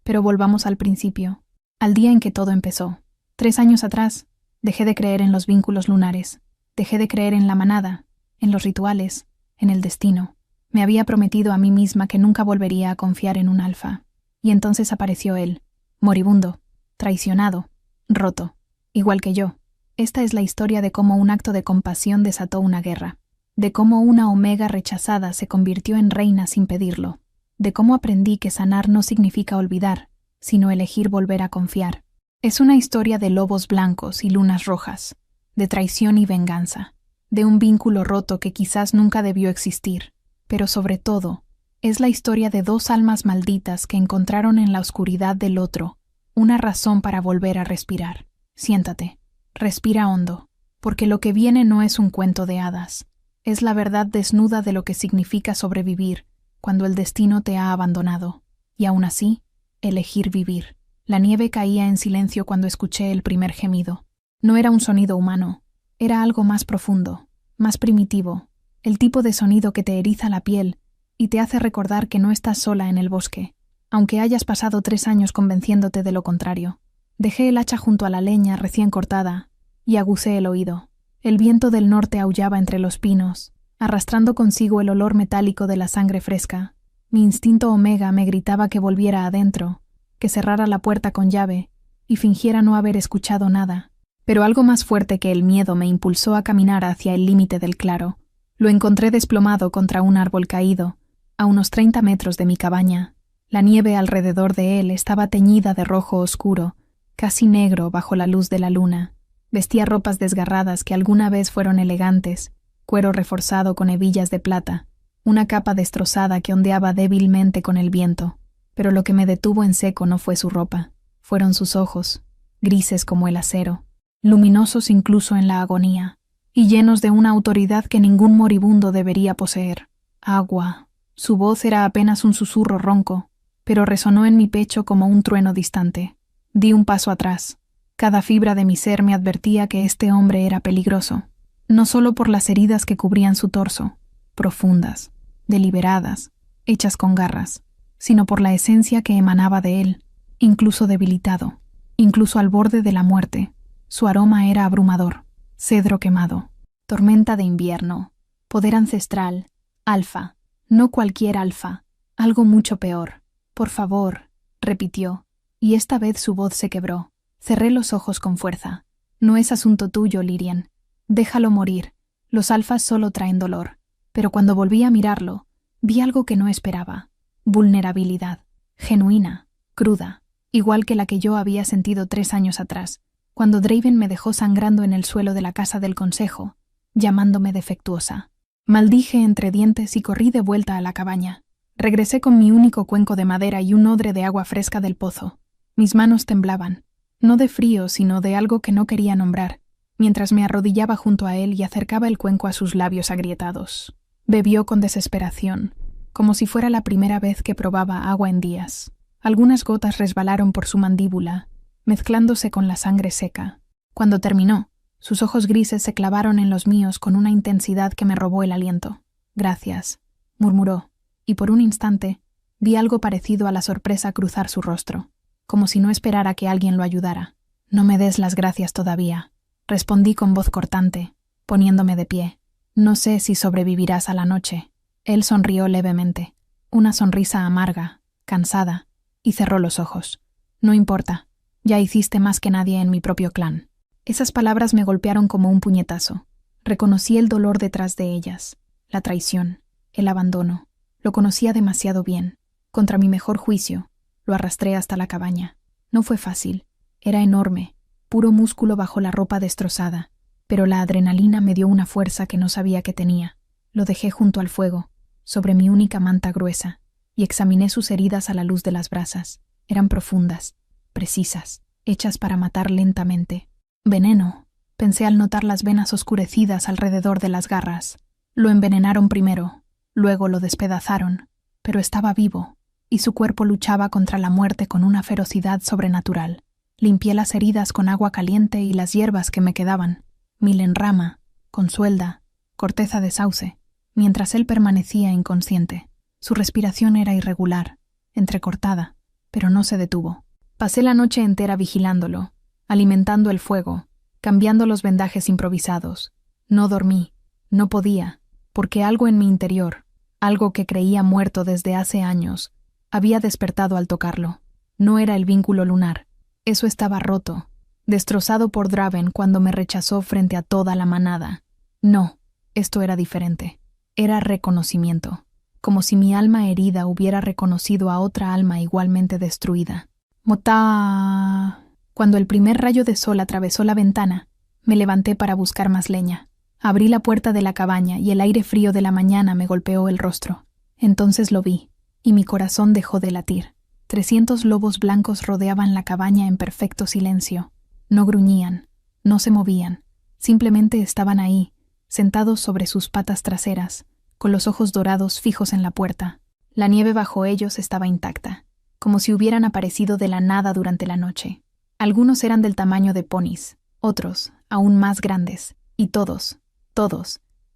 Pero volvamos al principio, al día en que todo empezó. 3 años atrás, dejé de creer en los vínculos lunares, dejé de creer en la manada, en los rituales, en el destino. Me había prometido a mí misma que nunca volvería a confiar en un alfa. Y entonces apareció él, moribundo, traicionado, roto, igual que yo. Esta es la historia de cómo un acto de compasión desató una guerra, de cómo una omega rechazada se convirtió en reina sin pedirlo, de cómo aprendí que sanar no significa olvidar, sino elegir volver a confiar. Es una historia de lobos blancos y lunas rojas, de traición y venganza, de un vínculo roto que quizás nunca debió existir, pero sobre todo, es la historia de 2 almas malditas que encontraron en la oscuridad del otro una razón para volver a respirar. Siéntate, respira hondo, porque lo que viene no es un cuento de hadas, es la verdad desnuda de lo que significa sobrevivir cuando el destino te ha abandonado, y aún así, elegir vivir. La nieve caía en silencio cuando escuché el primer gemido. No era un sonido humano, era algo más profundo, más primitivo, el tipo de sonido que te eriza la piel y te hace recordar que no estás sola en el bosque, aunque hayas pasado 3 años convenciéndote de lo contrario. Dejé el hacha junto a la leña recién cortada y agucé el oído. El viento del norte aullaba entre los pinos, arrastrando consigo el olor metálico de la sangre fresca. Mi instinto omega me gritaba que volviera adentro, que cerrara la puerta con llave y fingiera no haber escuchado nada. Pero algo más fuerte que el miedo me impulsó a caminar hacia el límite del claro. Lo encontré desplomado contra un árbol caído, a unos 30 metros de mi cabaña. La nieve alrededor de él estaba teñida de rojo oscuro, casi negro bajo la luz de la luna. Vestía ropas desgarradas que alguna vez fueron elegantes, cuero reforzado con hebillas de plata, una capa destrozada que ondeaba débilmente con el viento. Pero lo que me detuvo en seco no fue su ropa, fueron sus ojos, grises como el acero, luminosos incluso en la agonía, y llenos de una autoridad que ningún moribundo debería poseer. Agua. Su voz era apenas un susurro ronco, pero resonó en mi pecho como un trueno distante. Di un paso atrás. Cada fibra de mi ser me advertía que este hombre era peligroso, no solo por las heridas que cubrían su torso, profundas, deliberadas, hechas con garras, sino por la esencia que emanaba de él, incluso debilitado, incluso al borde de la muerte. Su aroma era abrumador, cedro quemado, tormenta de invierno, poder ancestral, alfa, no cualquier alfa, algo mucho peor. Por favor, repitió, y esta vez su voz se quebró. Cerré los ojos con fuerza. No es asunto tuyo, Lirian. Déjalo morir. Los alfas solo traen dolor. Pero cuando volví a mirarlo, vi algo que no esperaba. Vulnerabilidad. Genuina. Cruda. Igual que la que yo había sentido 3 años atrás, cuando Draven me dejó sangrando en el suelo de la casa del consejo, llamándome defectuosa. Maldije entre dientes y corrí de vuelta a la cabaña. Regresé con mi único cuenco de madera y un odre de agua fresca del pozo. Mis manos temblaban. No de frío, sino de algo que no quería nombrar, mientras me arrodillaba junto a él y acercaba el cuenco a sus labios agrietados. Bebió con desesperación, como si fuera la primera vez que probaba agua en días. Algunas gotas resbalaron por su mandíbula, mezclándose con la sangre seca. Cuando terminó, sus ojos grises se clavaron en los míos con una intensidad que me robó el aliento. «Gracias», murmuró, y por un instante vi algo parecido a la sorpresa cruzar su rostro, como si no esperara que alguien lo ayudara. «No me des las gracias todavía», respondí con voz cortante, poniéndome de pie. «No sé si sobrevivirás a la noche». Él sonrió levemente, una sonrisa amarga, cansada, y cerró los ojos. «No importa, ya hiciste más que nadie en mi propio clan». Esas palabras me golpearon como un puñetazo. Reconocí el dolor detrás de ellas, la traición, el abandono. Lo conocía demasiado bien. Contra mi mejor juicio, lo arrastré hasta la cabaña. No fue fácil. Era enorme, puro músculo bajo la ropa destrozada, pero la adrenalina me dio una fuerza que no sabía que tenía. Lo dejé junto al fuego, sobre mi única manta gruesa, y examiné sus heridas a la luz de las brasas. Eran profundas, precisas, hechas para matar lentamente. «Veneno», pensé al notar las venas oscurecidas alrededor de las garras. Lo envenenaron primero, luego lo despedazaron, pero estaba vivo, y su cuerpo luchaba contra la muerte con una ferocidad sobrenatural. Limpié las heridas con agua caliente y las hierbas que me quedaban, milenrama, consuelda, corteza de sauce, mientras él permanecía inconsciente. Su respiración era irregular, entrecortada, pero no se detuvo. Pasé la noche entera vigilándolo, alimentando el fuego, cambiando los vendajes improvisados. No dormí, no podía, porque algo en mi interior, algo que creía muerto desde hace años, había despertado al tocarlo. No era el vínculo lunar, eso estaba roto, destrozado por Draven cuando me rechazó frente a toda la manada. No, esto era diferente. Era reconocimiento, como si mi alma herida hubiera reconocido a otra alma igualmente destruida. ¡Motá! Cuando el primer rayo de sol atravesó la ventana, me levanté para buscar más leña. Abrí la puerta de la cabaña y el aire frío de la mañana me golpeó el rostro. Entonces lo vi, y mi corazón dejó de latir. 300 lobos blancos rodeaban la cabaña en perfecto silencio. No gruñían, no se movían, simplemente estaban ahí, sentados sobre sus patas traseras, con los ojos dorados fijos en la puerta. La nieve bajo ellos estaba intacta, como si hubieran aparecido de la nada durante la noche. Algunos eran del tamaño de ponis, otros, aún más grandes, y todos,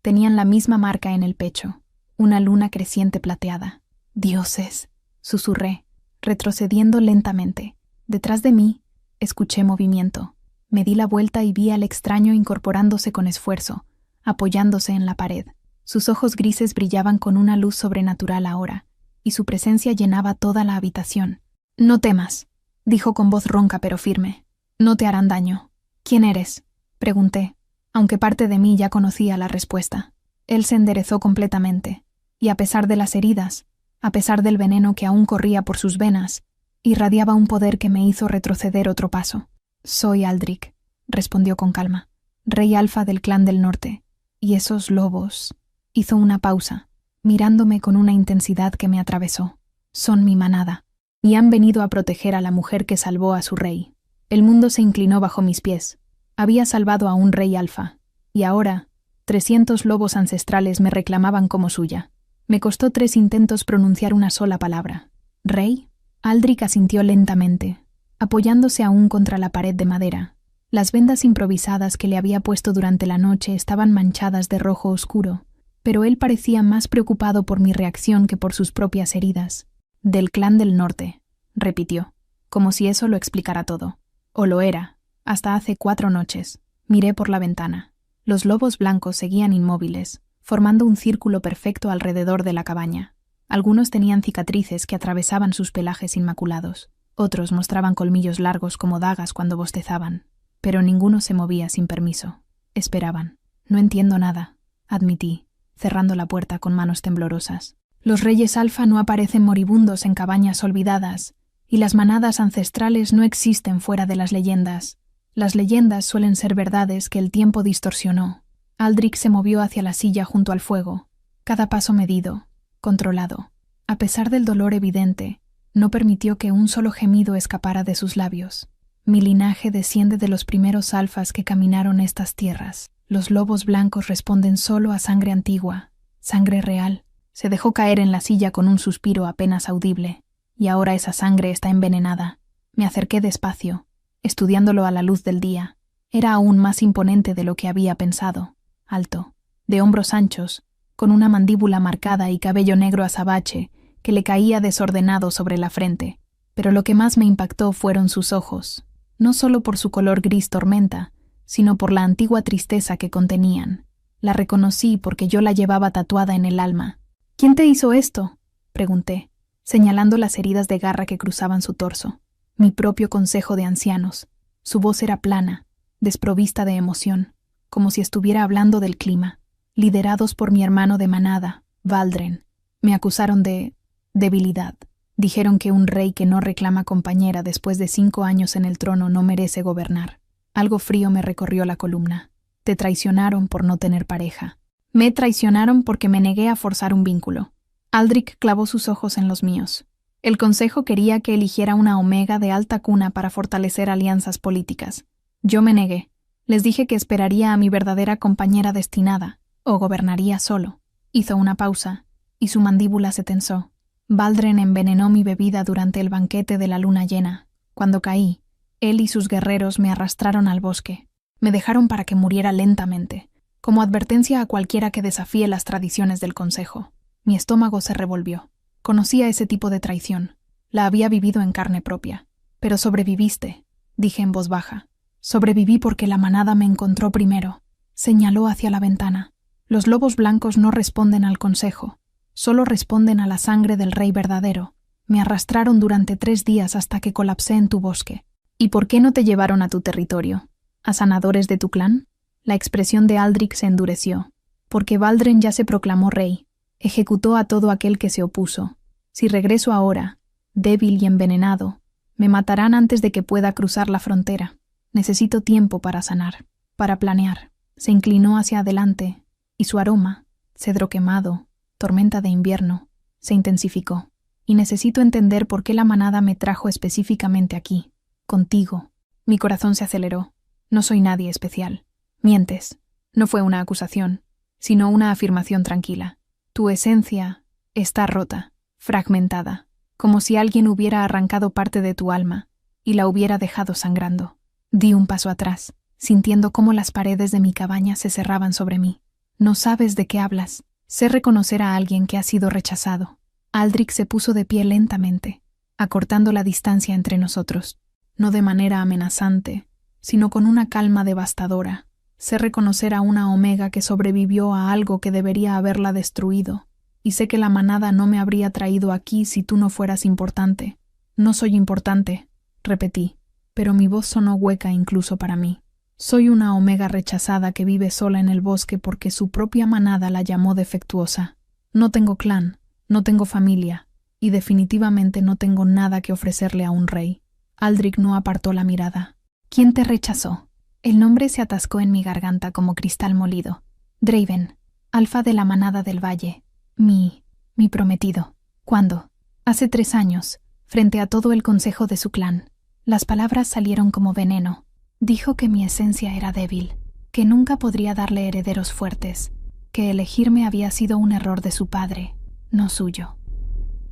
tenían la misma marca en el pecho, una luna creciente plateada. «Dioses», susurré, retrocediendo lentamente. Detrás de mí, escuché movimiento. Me di la vuelta y vi al extraño incorporándose con esfuerzo, apoyándose en la pared. Sus ojos grises brillaban con una luz sobrenatural ahora, y su presencia llenaba toda la habitación. «No temas», dijo con voz ronca pero firme. «No te harán daño». «¿Quién eres?», pregunté, aunque parte de mí ya conocía la respuesta. Él se enderezó completamente, y a pesar de las heridas, a pesar del veneno que aún corría por sus venas, irradiaba un poder que me hizo retroceder otro paso. «Soy Aldrich», respondió con calma, «rey alfa del clan del norte. Y esos lobos...» Hizo una pausa, mirándome con una intensidad que me atravesó. «Son mi manada, y han venido a proteger a la mujer que salvó a su rey». El mundo se inclinó bajo mis pies. Había salvado a un rey alfa, y ahora 300 lobos ancestrales me reclamaban como suya. Me costó 3 intentos pronunciar una sola palabra. «¿Rey?». Aldrich asintió lentamente, apoyándose aún contra la pared de madera. Las vendas improvisadas que le había puesto durante la noche estaban manchadas de rojo oscuro, pero él parecía más preocupado por mi reacción que por sus propias heridas. «Del clan del norte», repitió, como si eso lo explicara todo. O lo era, hasta hace 4 noches. Miré por la ventana. Los lobos blancos seguían inmóviles, formando un círculo perfecto alrededor de la cabaña. Algunos tenían cicatrices que atravesaban sus pelajes inmaculados. Otros mostraban colmillos largos como dagas cuando bostezaban. Pero ninguno se movía sin permiso. Esperaban. «No entiendo nada», admití, cerrando la puerta con manos temblorosas. «Los reyes alfa no aparecen moribundos en cabañas olvidadas, y las manadas ancestrales no existen fuera de las leyendas. Las leyendas suelen ser verdades que el tiempo distorsionó». Aldrich se movió hacia la silla junto al fuego, cada paso medido, controlado. A pesar del dolor evidente, no permitió que un solo gemido escapara de sus labios. «Mi linaje desciende de los primeros alfas que caminaron estas tierras. Los lobos blancos responden solo a sangre antigua, sangre real». Se dejó caer en la silla con un suspiro apenas audible, y ahora esa sangre está envenenada. Me acerqué despacio, estudiándolo a la luz del día. Era aún más imponente de lo que había pensado. Alto, de hombros anchos, con una mandíbula marcada y cabello negro azabache que le caía desordenado sobre la frente. Pero lo que más me impactó fueron sus ojos, no solo por su color gris tormenta, sino por la antigua tristeza que contenían. La reconocí porque yo la llevaba tatuada en el alma. «¿Quién te hizo esto?», pregunté, señalando las heridas de garra que cruzaban su torso. «Mi propio consejo de ancianos». Su voz era plana, desprovista de emoción, como si estuviera hablando del clima. «Liderados por mi hermano de manada, Valdren. Me acusaron de debilidad. Dijeron que un rey que no reclama compañera después de 5 años en el trono no merece gobernar». Algo frío me recorrió la columna. «Te traicionaron por no tener pareja». «Me traicionaron porque me negué a forzar un vínculo». Aldrich clavó sus ojos en los míos. «El consejo quería que eligiera una omega de alta cuna para fortalecer alianzas políticas. Yo me negué. Les dije que esperaría a mi verdadera compañera destinada, o gobernaría solo». Hizo una pausa, y su mandíbula se tensó. «Valdren envenenó mi bebida durante el banquete de la luna llena. Cuando caí, él y sus guerreros me arrastraron al bosque. Me dejaron para que muriera lentamente, como advertencia a cualquiera que desafíe las tradiciones del consejo». Mi estómago se revolvió. Conocía ese tipo de traición. La había vivido en carne propia. Pero sobreviviste, dije en voz baja. Sobreviví porque la manada me encontró primero. Señaló hacia la ventana. Los lobos blancos no responden al consejo. Solo responden a la sangre del rey verdadero. Me arrastraron durante 3 días hasta que colapsé en tu bosque. ¿Y por qué no te llevaron a tu territorio? ¿A sanadores de tu clan? La expresión de Aldrich se endureció. Porque Valdren ya se proclamó rey. Ejecutó a todo aquel que se opuso. Si regreso ahora, débil y envenenado, me matarán antes de que pueda cruzar la frontera. Necesito tiempo para sanar, para planear. Se inclinó hacia adelante, y su aroma, cedro quemado, tormenta de invierno, se intensificó. Y necesito entender por qué la manada me trajo específicamente aquí, contigo. Mi corazón se aceleró. No soy nadie especial. Mientes. No fue una acusación, sino una afirmación tranquila. Tu esencia está rota, fragmentada, como si alguien hubiera arrancado parte de tu alma y la hubiera dejado sangrando. Di un paso atrás, sintiendo cómo las paredes de mi cabaña se cerraban sobre mí. No sabes de qué hablas. Sé reconocer a alguien que ha sido rechazado. Aldrich se puso de pie lentamente, acortando la distancia entre nosotros. No de manera amenazante, sino con una calma devastadora. Sé reconocer a una Omega que sobrevivió a algo que debería haberla destruido. Y sé que la manada no me habría traído aquí si tú no fueras importante. No soy importante, repetí, pero mi voz sonó hueca incluso para mí. Soy una Omega rechazada que vive sola en el bosque porque su propia manada la llamó defectuosa. No tengo clan, no tengo familia, y definitivamente no tengo nada que ofrecerle a un rey. Aldrich no apartó la mirada. ¿Quién te rechazó? El nombre se atascó en mi garganta como cristal molido. Draven, alfa de la manada del valle. Mi prometido. ¿Cuándo? Hace 3 años, frente a todo el consejo de su clan. Las palabras salieron como veneno. Dijo que mi esencia era débil, que nunca podría darle herederos fuertes, que elegirme había sido un error de su padre, no suyo.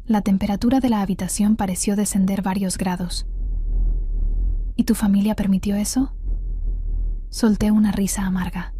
La temperatura de la habitación pareció descender varios grados. ¿Y tu familia permitió eso? Solté una risa amarga.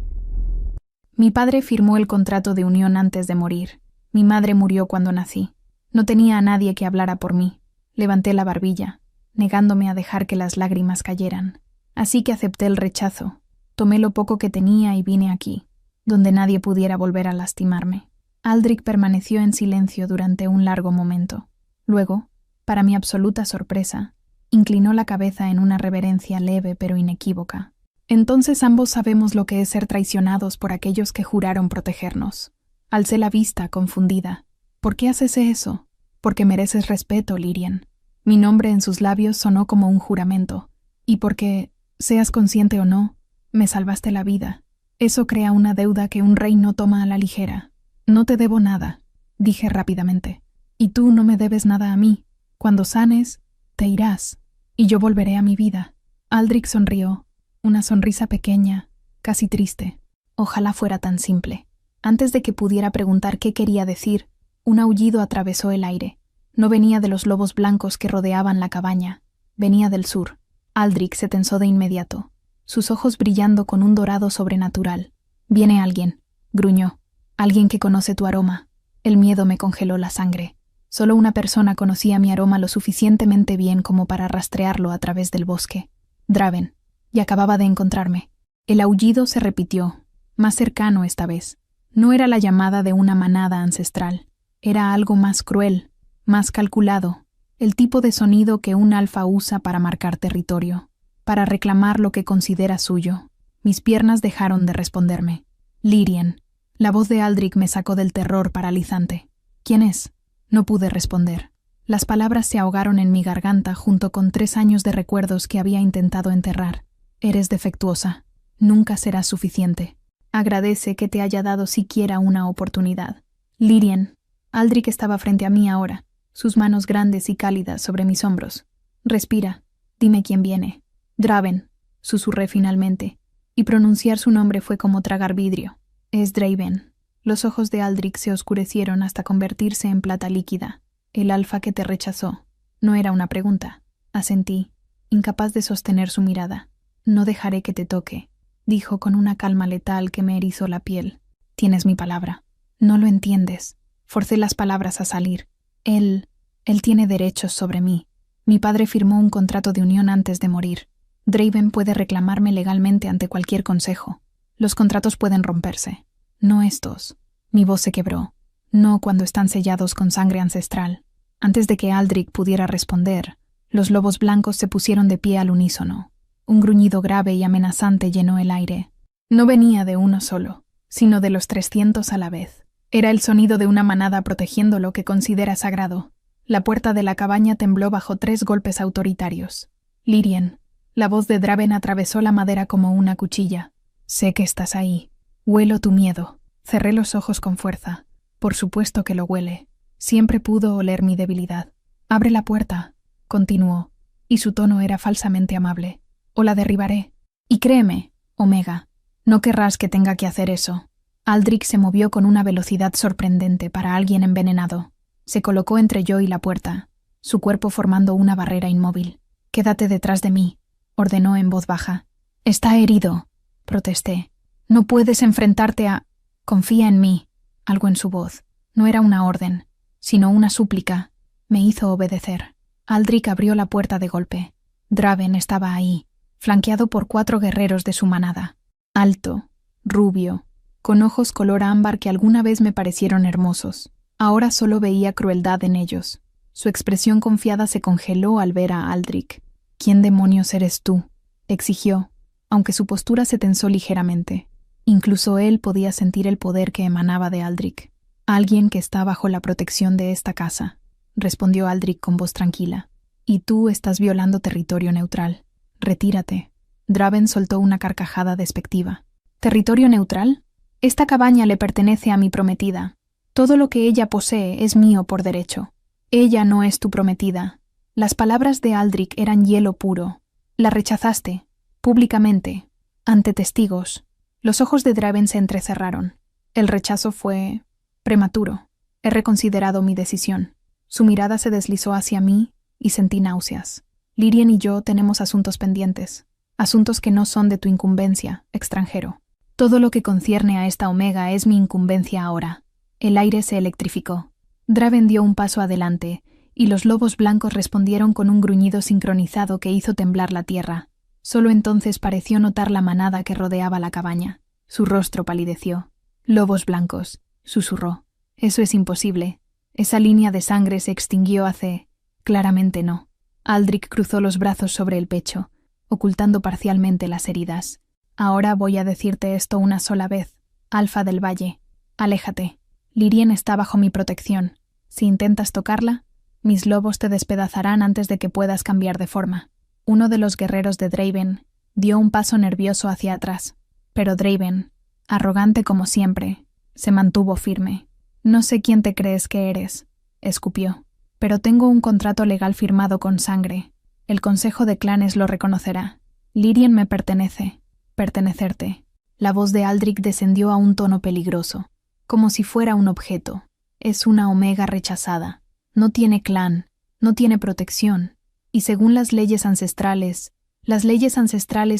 Mi padre firmó el contrato de unión antes de morir. Mi madre murió cuando nací. No tenía a nadie que hablara por mí. Levanté la barbilla, negándome a dejar que las lágrimas cayeran. Así que acepté el rechazo. Tomé lo poco que tenía y vine aquí, donde nadie pudiera volver a lastimarme. Aldrich permaneció en silencio durante un largo momento. Luego, para mi absoluta sorpresa, inclinó la cabeza en una reverencia leve pero inequívoca. Entonces ambos sabemos lo que es ser traicionados por aquellos que juraron protegernos. Alcé la vista, confundida. ¿Por qué haces eso? Porque mereces respeto, Lirian. Mi nombre en sus labios sonó como un juramento. Y porque, seas consciente o no, me salvaste la vida. Eso crea una deuda que un rey no toma a la ligera. No te debo nada, dije rápidamente. Y tú no me debes nada a mí. Cuando sanes, te irás, y yo volveré a mi vida. Aldrich sonrió, una sonrisa pequeña, casi triste. Ojalá fuera tan simple. Antes de que pudiera preguntar qué quería decir, un aullido atravesó el aire. No venía de los lobos blancos que rodeaban la cabaña, venía del sur. Aldrich se tensó de inmediato, sus ojos brillando con un dorado sobrenatural. «Viene alguien», gruñó. «Alguien que conoce tu aroma». El miedo me congeló la sangre. Solo una persona conocía mi aroma lo suficientemente bien como para rastrearlo a través del bosque. Draven. Y acababa de encontrarme. El aullido se repitió, más cercano esta vez. No era la llamada de una manada ancestral. Era algo más cruel, más calculado. El tipo de sonido que un alfa usa para marcar territorio, para reclamar lo que considera suyo. Mis piernas dejaron de responderme. Lirian. La voz de Aldrich me sacó del terror paralizante. ¿Quién es? No pude responder. Las palabras se ahogaron en mi garganta junto con 3 años de recuerdos que había intentado enterrar. Eres defectuosa. Nunca serás suficiente. Agradece que te haya dado siquiera una oportunidad. Lirian. Aldrich estaba frente a mí ahora, sus manos grandes y cálidas sobre mis hombros. Respira. Dime quién viene. Draven, susurré finalmente, y pronunciar su nombre fue como tragar vidrio. Es Draven. Los ojos de Aldrich se oscurecieron hasta convertirse en plata líquida. El alfa que te rechazó. No era una pregunta. Asentí, incapaz de sostener su mirada. No dejaré que te toque, dijo con una calma letal que me erizó la piel. Tienes mi palabra. No lo entiendes. Forcé las palabras a salir. Él Él tiene derechos sobre mí. Mi padre firmó un contrato de unión antes de morir. Draven puede reclamarme legalmente ante cualquier consejo. Los contratos pueden romperse. No estos. Mi voz se quebró. No cuando están sellados con sangre ancestral. Antes de que Aldrich pudiera responder, los lobos blancos se pusieron de pie al unísono. Un gruñido grave y amenazante llenó el aire. No venía de uno solo, sino de los 300 a la vez. Era el sonido de una manada protegiendo lo que considera sagrado. La puerta de la cabaña tembló bajo 3 golpes autoritarios. Lírien. La voz de Draven atravesó la madera como una cuchilla. Sé que estás ahí. Huelo tu miedo. Cerré los ojos con fuerza. Por supuesto que lo huele. Siempre pudo oler mi debilidad. Abre la puerta, continuó, y su tono era falsamente amable. O la derribaré. Y créeme, Omega, no querrás que tenga que hacer eso. Aldrich se movió con una velocidad sorprendente para alguien envenenado. Se colocó entre yo y la puerta, su cuerpo formando una barrera inmóvil. Quédate detrás de mí, ordenó en voz baja. Está herido, protesté. No puedes enfrentarte a... Confía en mí. Algo en su voz. No era una orden, sino una súplica. Me hizo obedecer. Aldrich abrió la puerta de golpe. Draven estaba ahí, flanqueado por 4 guerreros de su manada. Alto, rubio, con ojos color ámbar que alguna vez me parecieron hermosos. Ahora solo veía crueldad en ellos. Su expresión confiada se congeló al ver a Aldrich. ¿Quién demonios eres tú?, exigió, aunque su postura se tensó ligeramente. Incluso él podía sentir el poder que emanaba de Aldrich. Alguien que está bajo la protección de esta casa, respondió Aldrich con voz tranquila. Y tú estás violando territorio neutral. Retírate. Draven soltó una carcajada despectiva. ¿Territorio neutral? Esta cabaña le pertenece a mi prometida. Todo lo que ella posee es mío por derecho. Ella no es tu prometida. Las palabras de Aldrich eran hielo puro. La rechazaste, públicamente, ante testigos. Los ojos de Draven se entrecerraron. El rechazo fue... prematuro. He reconsiderado mi decisión. Su mirada se deslizó hacia mí y sentí náuseas. Lírien y yo tenemos asuntos pendientes. Asuntos que no son de tu incumbencia, extranjero. Todo lo que concierne a esta Omega es mi incumbencia ahora. El aire se electrificó. Draven dio un paso adelante, y los lobos blancos respondieron con un gruñido sincronizado que hizo temblar la tierra. Solo entonces pareció notar la manada que rodeaba la cabaña. Su rostro palideció. Lobos blancos, susurró. Eso es imposible. Esa línea de sangre se extinguió hace... Claramente no. Aldrich cruzó los brazos sobre el pecho, ocultando parcialmente las heridas. Ahora voy a decirte esto una sola vez. Alfa del Valle, aléjate. Lírien está bajo mi protección. Si intentas tocarla, mis lobos te despedazarán antes de que puedas cambiar de forma. Uno de los guerreros de Draven dio un paso nervioso hacia atrás, pero Draven, arrogante como siempre, se mantuvo firme. No sé quién te crees que eres, escupió, pero tengo un contrato legal firmado con sangre. El Consejo de Clanes lo reconocerá. Lírien me pertenece. Pertenecerte. La voz de Aldrich descendió a un tono peligroso, como si fuera un objeto. Es una Omega rechazada. No tiene clan, no tiene protección. Y según las leyes ancestrales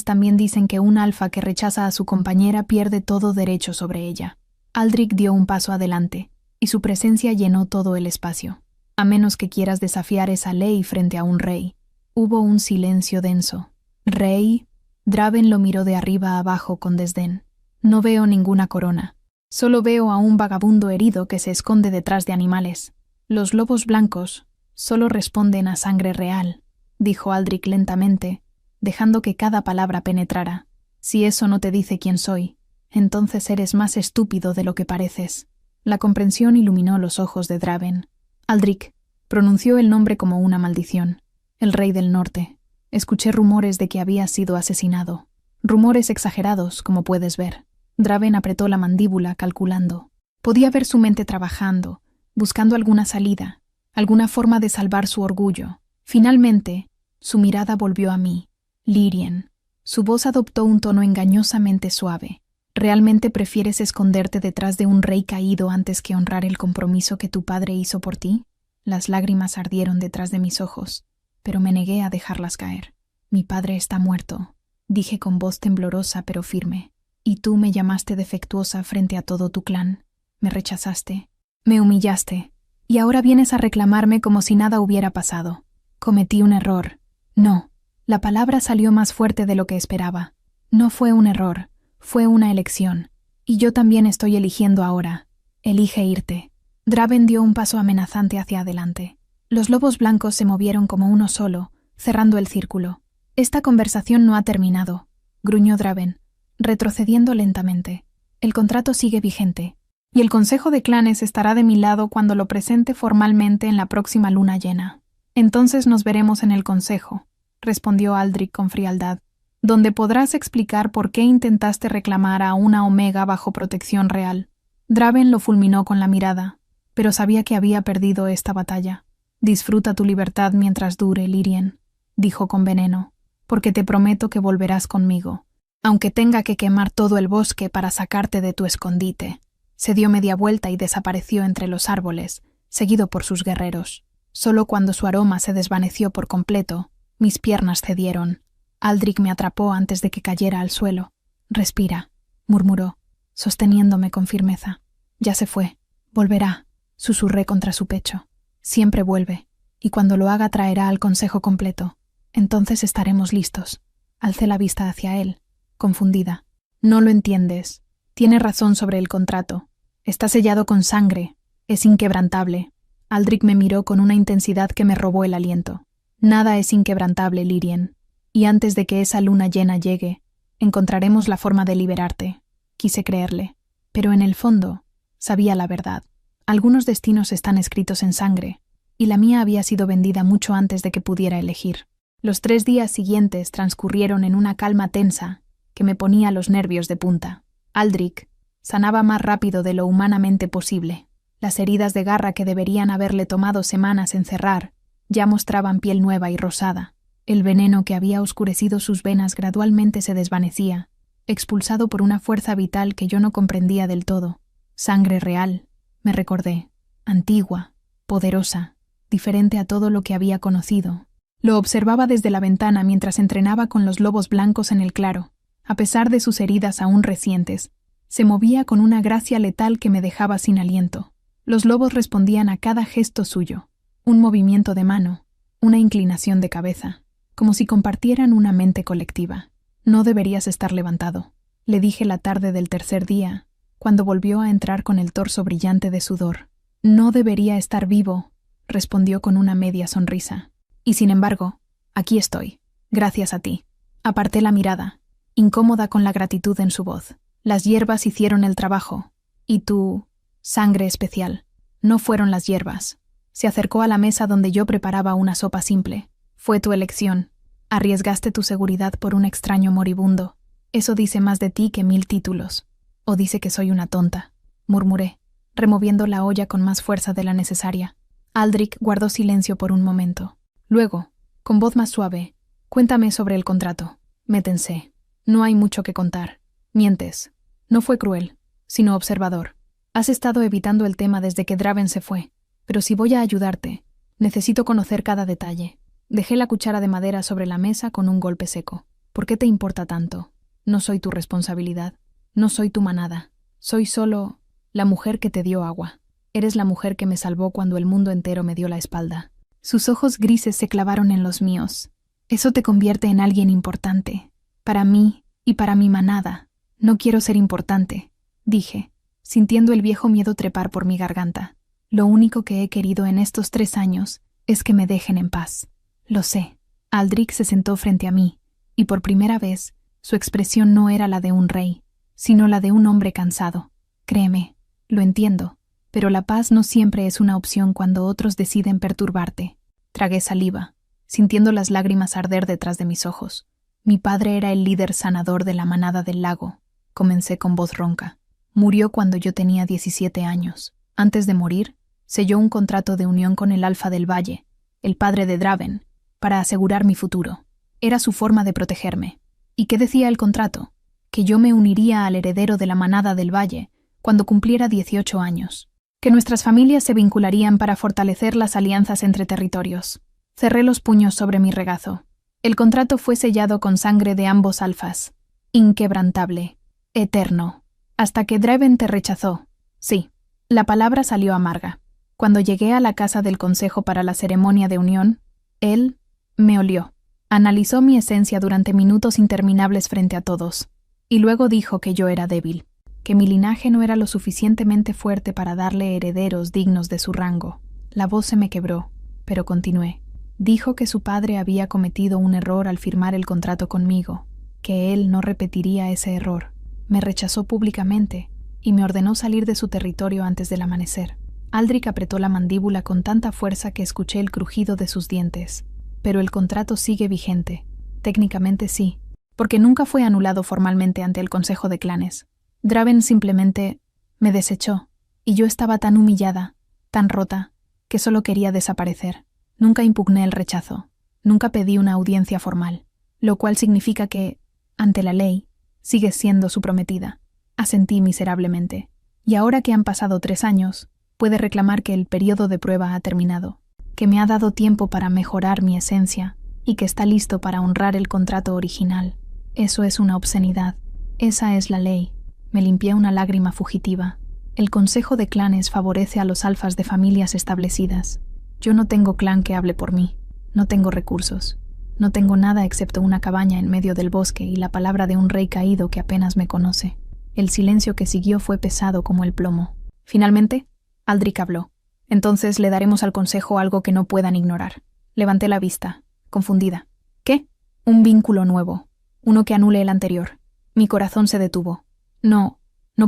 también dicen que un alfa que rechaza a su compañera pierde todo derecho sobre ella. Aldrich dio un paso adelante, y su presencia llenó todo el espacio. A menos que quieras desafiar esa ley frente a un rey. Hubo un silencio denso. ¿Rey? Draven lo miró de arriba a abajo con desdén. No veo ninguna corona. Solo veo a un vagabundo herido que se esconde detrás de animales. Los lobos blancos solo responden a sangre real, dijo Aldrich lentamente, dejando que cada palabra penetrara. Si eso no te dice quién soy, entonces eres más estúpido de lo que pareces. La comprensión iluminó los ojos de Draven. Aldrich pronunció el nombre como una maldición. El rey del norte. Escuché rumores de que había sido asesinado. Rumores exagerados, como puedes ver. Draven apretó la mandíbula, calculando. Podía ver su mente trabajando, buscando alguna salida, alguna forma de salvar su orgullo. Finalmente, su mirada volvió a mí. Lírien. Su voz adoptó un tono engañosamente suave. ¿Realmente prefieres esconderte detrás de un rey caído antes que honrar el compromiso que tu padre hizo por ti? Las lágrimas ardieron detrás de mis ojos, pero me negué a dejarlas caer. Mi padre está muerto, dije con voz temblorosa pero firme. Y tú me llamaste defectuosa frente a todo tu clan. Me rechazaste. Me humillaste. Y ahora vienes a reclamarme como si nada hubiera pasado. Cometí un error. No. La palabra salió más fuerte de lo que esperaba. No fue un error, fue una elección. Y yo también estoy eligiendo ahora. Elige irte. Draven dio un paso amenazante hacia adelante. Los lobos blancos se movieron como uno solo, cerrando el círculo. Esta conversación no ha terminado, gruñó Draven, retrocediendo lentamente. El contrato sigue vigente, y el Consejo de Clanes estará de mi lado cuando lo presente formalmente en la próxima luna llena. Entonces nos veremos en el Consejo, respondió Aldrich con frialdad, donde podrás explicar por qué intentaste reclamar a una Omega bajo protección real. Draven lo fulminó con la mirada, pero sabía que había perdido esta batalla. Disfruta tu libertad mientras dure, Lyrien, dijo con veneno, porque te prometo que volverás conmigo, aunque tenga que quemar todo el bosque para sacarte de tu escondite. Se dio media vuelta y desapareció entre los árboles, seguido por sus guerreros. Solo cuando su aroma se desvaneció por completo, mis piernas cedieron. Aldrich me atrapó antes de que cayera al suelo. Respira, murmuró, sosteniéndome con firmeza. Ya se fue. Volverá, susurré contra su pecho. Siempre vuelve, y cuando lo haga traerá al consejo completo. Entonces estaremos listos. Alcé la vista hacia él, confundida. No lo entiendes. Tiene razón sobre el contrato. Está sellado con sangre. Es inquebrantable. Aldrich me miró con una intensidad que me robó el aliento. Nada es inquebrantable, Lyrien. Y antes de que esa luna llena llegue, encontraremos la forma de liberarte. Quise creerle, pero en el fondo sabía la verdad. Algunos destinos están escritos en sangre, y la mía había sido vendida mucho antes de que pudiera elegir. Los 3 días siguientes transcurrieron en una calma tensa que me ponía los nervios de punta. Aldrich sanaba más rápido de lo humanamente posible. Las heridas de garra que deberían haberle tomado semanas en cerrar ya mostraban piel nueva y rosada. El veneno que había oscurecido sus venas gradualmente se desvanecía, expulsado por una fuerza vital que yo no comprendía del todo. Sangre real, me recordé, antigua, poderosa, diferente a todo lo que había conocido. Lo observaba desde la ventana mientras entrenaba con los lobos blancos en el claro. A pesar de sus heridas aún recientes, se movía con una gracia letal que me dejaba sin aliento. Los lobos respondían a cada gesto suyo, un movimiento de mano, una inclinación de cabeza, como si compartieran una mente colectiva. No deberías estar levantado, le dije la tarde del tercer día, cuando volvió a entrar con el torso brillante de sudor. No debería estar vivo, respondió con una media sonrisa. Y sin embargo, aquí estoy, gracias a ti. Aparté la mirada, incómoda con la gratitud en su voz. Las hierbas hicieron el trabajo, y tu sangre especial. No fueron las hierbas. Se acercó a la mesa donde yo preparaba una sopa simple. Fue tu elección. Arriesgaste tu seguridad por un extraño moribundo. Eso dice más de ti que 1000 títulos. O dice que soy una tonta, murmuré, removiendo la olla con más fuerza de la necesaria. Aldrich guardó silencio por un momento. Luego, con voz más suave, cuéntame sobre el contrato. Me tensé. No hay mucho que contar. Mientes. No fue cruel, sino observador. Has estado evitando el tema desde que Draven se fue, pero si voy a ayudarte, necesito conocer cada detalle. Dejé la cuchara de madera sobre la mesa con un golpe seco. ¿Por qué te importa tanto? No soy tu responsabilidad. No soy tu manada. Soy solo la mujer que te dio agua. Eres la mujer que me salvó cuando el mundo entero me dio la espalda. Sus ojos grises se clavaron en los míos. Eso te convierte en alguien importante. Para mí y para mi manada. No quiero ser importante, dije, sintiendo el viejo miedo trepar por mi garganta. Lo único que he querido en estos 3 años es que me dejen en paz. Lo sé. Aldrich se sentó frente a mí, y por primera vez, su expresión no era la de un rey, sino la de un hombre cansado. Créeme, lo entiendo, pero la paz no siempre es una opción cuando otros deciden perturbarte. Tragué saliva, sintiendo las lágrimas arder detrás de mis ojos. Mi padre era el líder sanador de la manada del lago. Comencé con voz ronca. Murió cuando yo tenía 17 años. Antes de morir, selló un contrato de unión con el Alfa del Valle, el padre de Draven, para asegurar mi futuro. Era su forma de protegerme. ¿Y qué decía el contrato? Que yo me uniría al heredero de la manada del Valle cuando cumpliera 18 años. Que nuestras familias se vincularían para fortalecer las alianzas entre territorios. Cerré los puños sobre mi regazo. El contrato fue sellado con sangre de ambos alfas. Inquebrantable. Eterno. Hasta que Draven te rechazó. Sí, la palabra salió amarga. Cuando llegué a la casa del consejo para la ceremonia de unión, él me olió. Analizó mi esencia durante minutos interminables frente a todos, y luego dijo que yo era débil, que mi linaje no era lo suficientemente fuerte para darle herederos dignos de su rango. La voz se me quebró, pero continué. Dijo que su padre había cometido un error al firmar el contrato conmigo, que él no repetiría ese error. Me rechazó públicamente y me ordenó salir de su territorio antes del amanecer. Aldrich apretó la mandíbula con tanta fuerza que escuché el crujido de sus dientes. Pero el contrato sigue vigente. Técnicamente sí, porque nunca fue anulado formalmente ante el Consejo de Clanes. Draven simplemente me desechó, y yo estaba tan humillada, tan rota, que solo quería desaparecer. Nunca impugné el rechazo, nunca pedí una audiencia formal, lo cual significa que, ante la ley, sigues siendo su prometida. Asentí miserablemente, y ahora que han pasado 3 años, puede reclamar que el periodo de prueba ha terminado, que me ha dado tiempo para mejorar mi esencia y que está listo para honrar el contrato original. Eso es una obscenidad. Esa es la ley. Me limpié una lágrima fugitiva. El Consejo de Clanes favorece a los alfas de familias establecidas. Yo no tengo clan que hable por mí. No tengo recursos. No tengo nada excepto una cabaña en medio del bosque y la palabra de un rey caído que apenas me conoce. El silencio que siguió fue pesado como el plomo. Finalmente, Aldrich habló. Entonces le daremos al consejo algo que no puedan ignorar. Levanté la vista, confundida. ¿Qué? Un vínculo nuevo. Uno que anule el anterior. Mi corazón se detuvo. No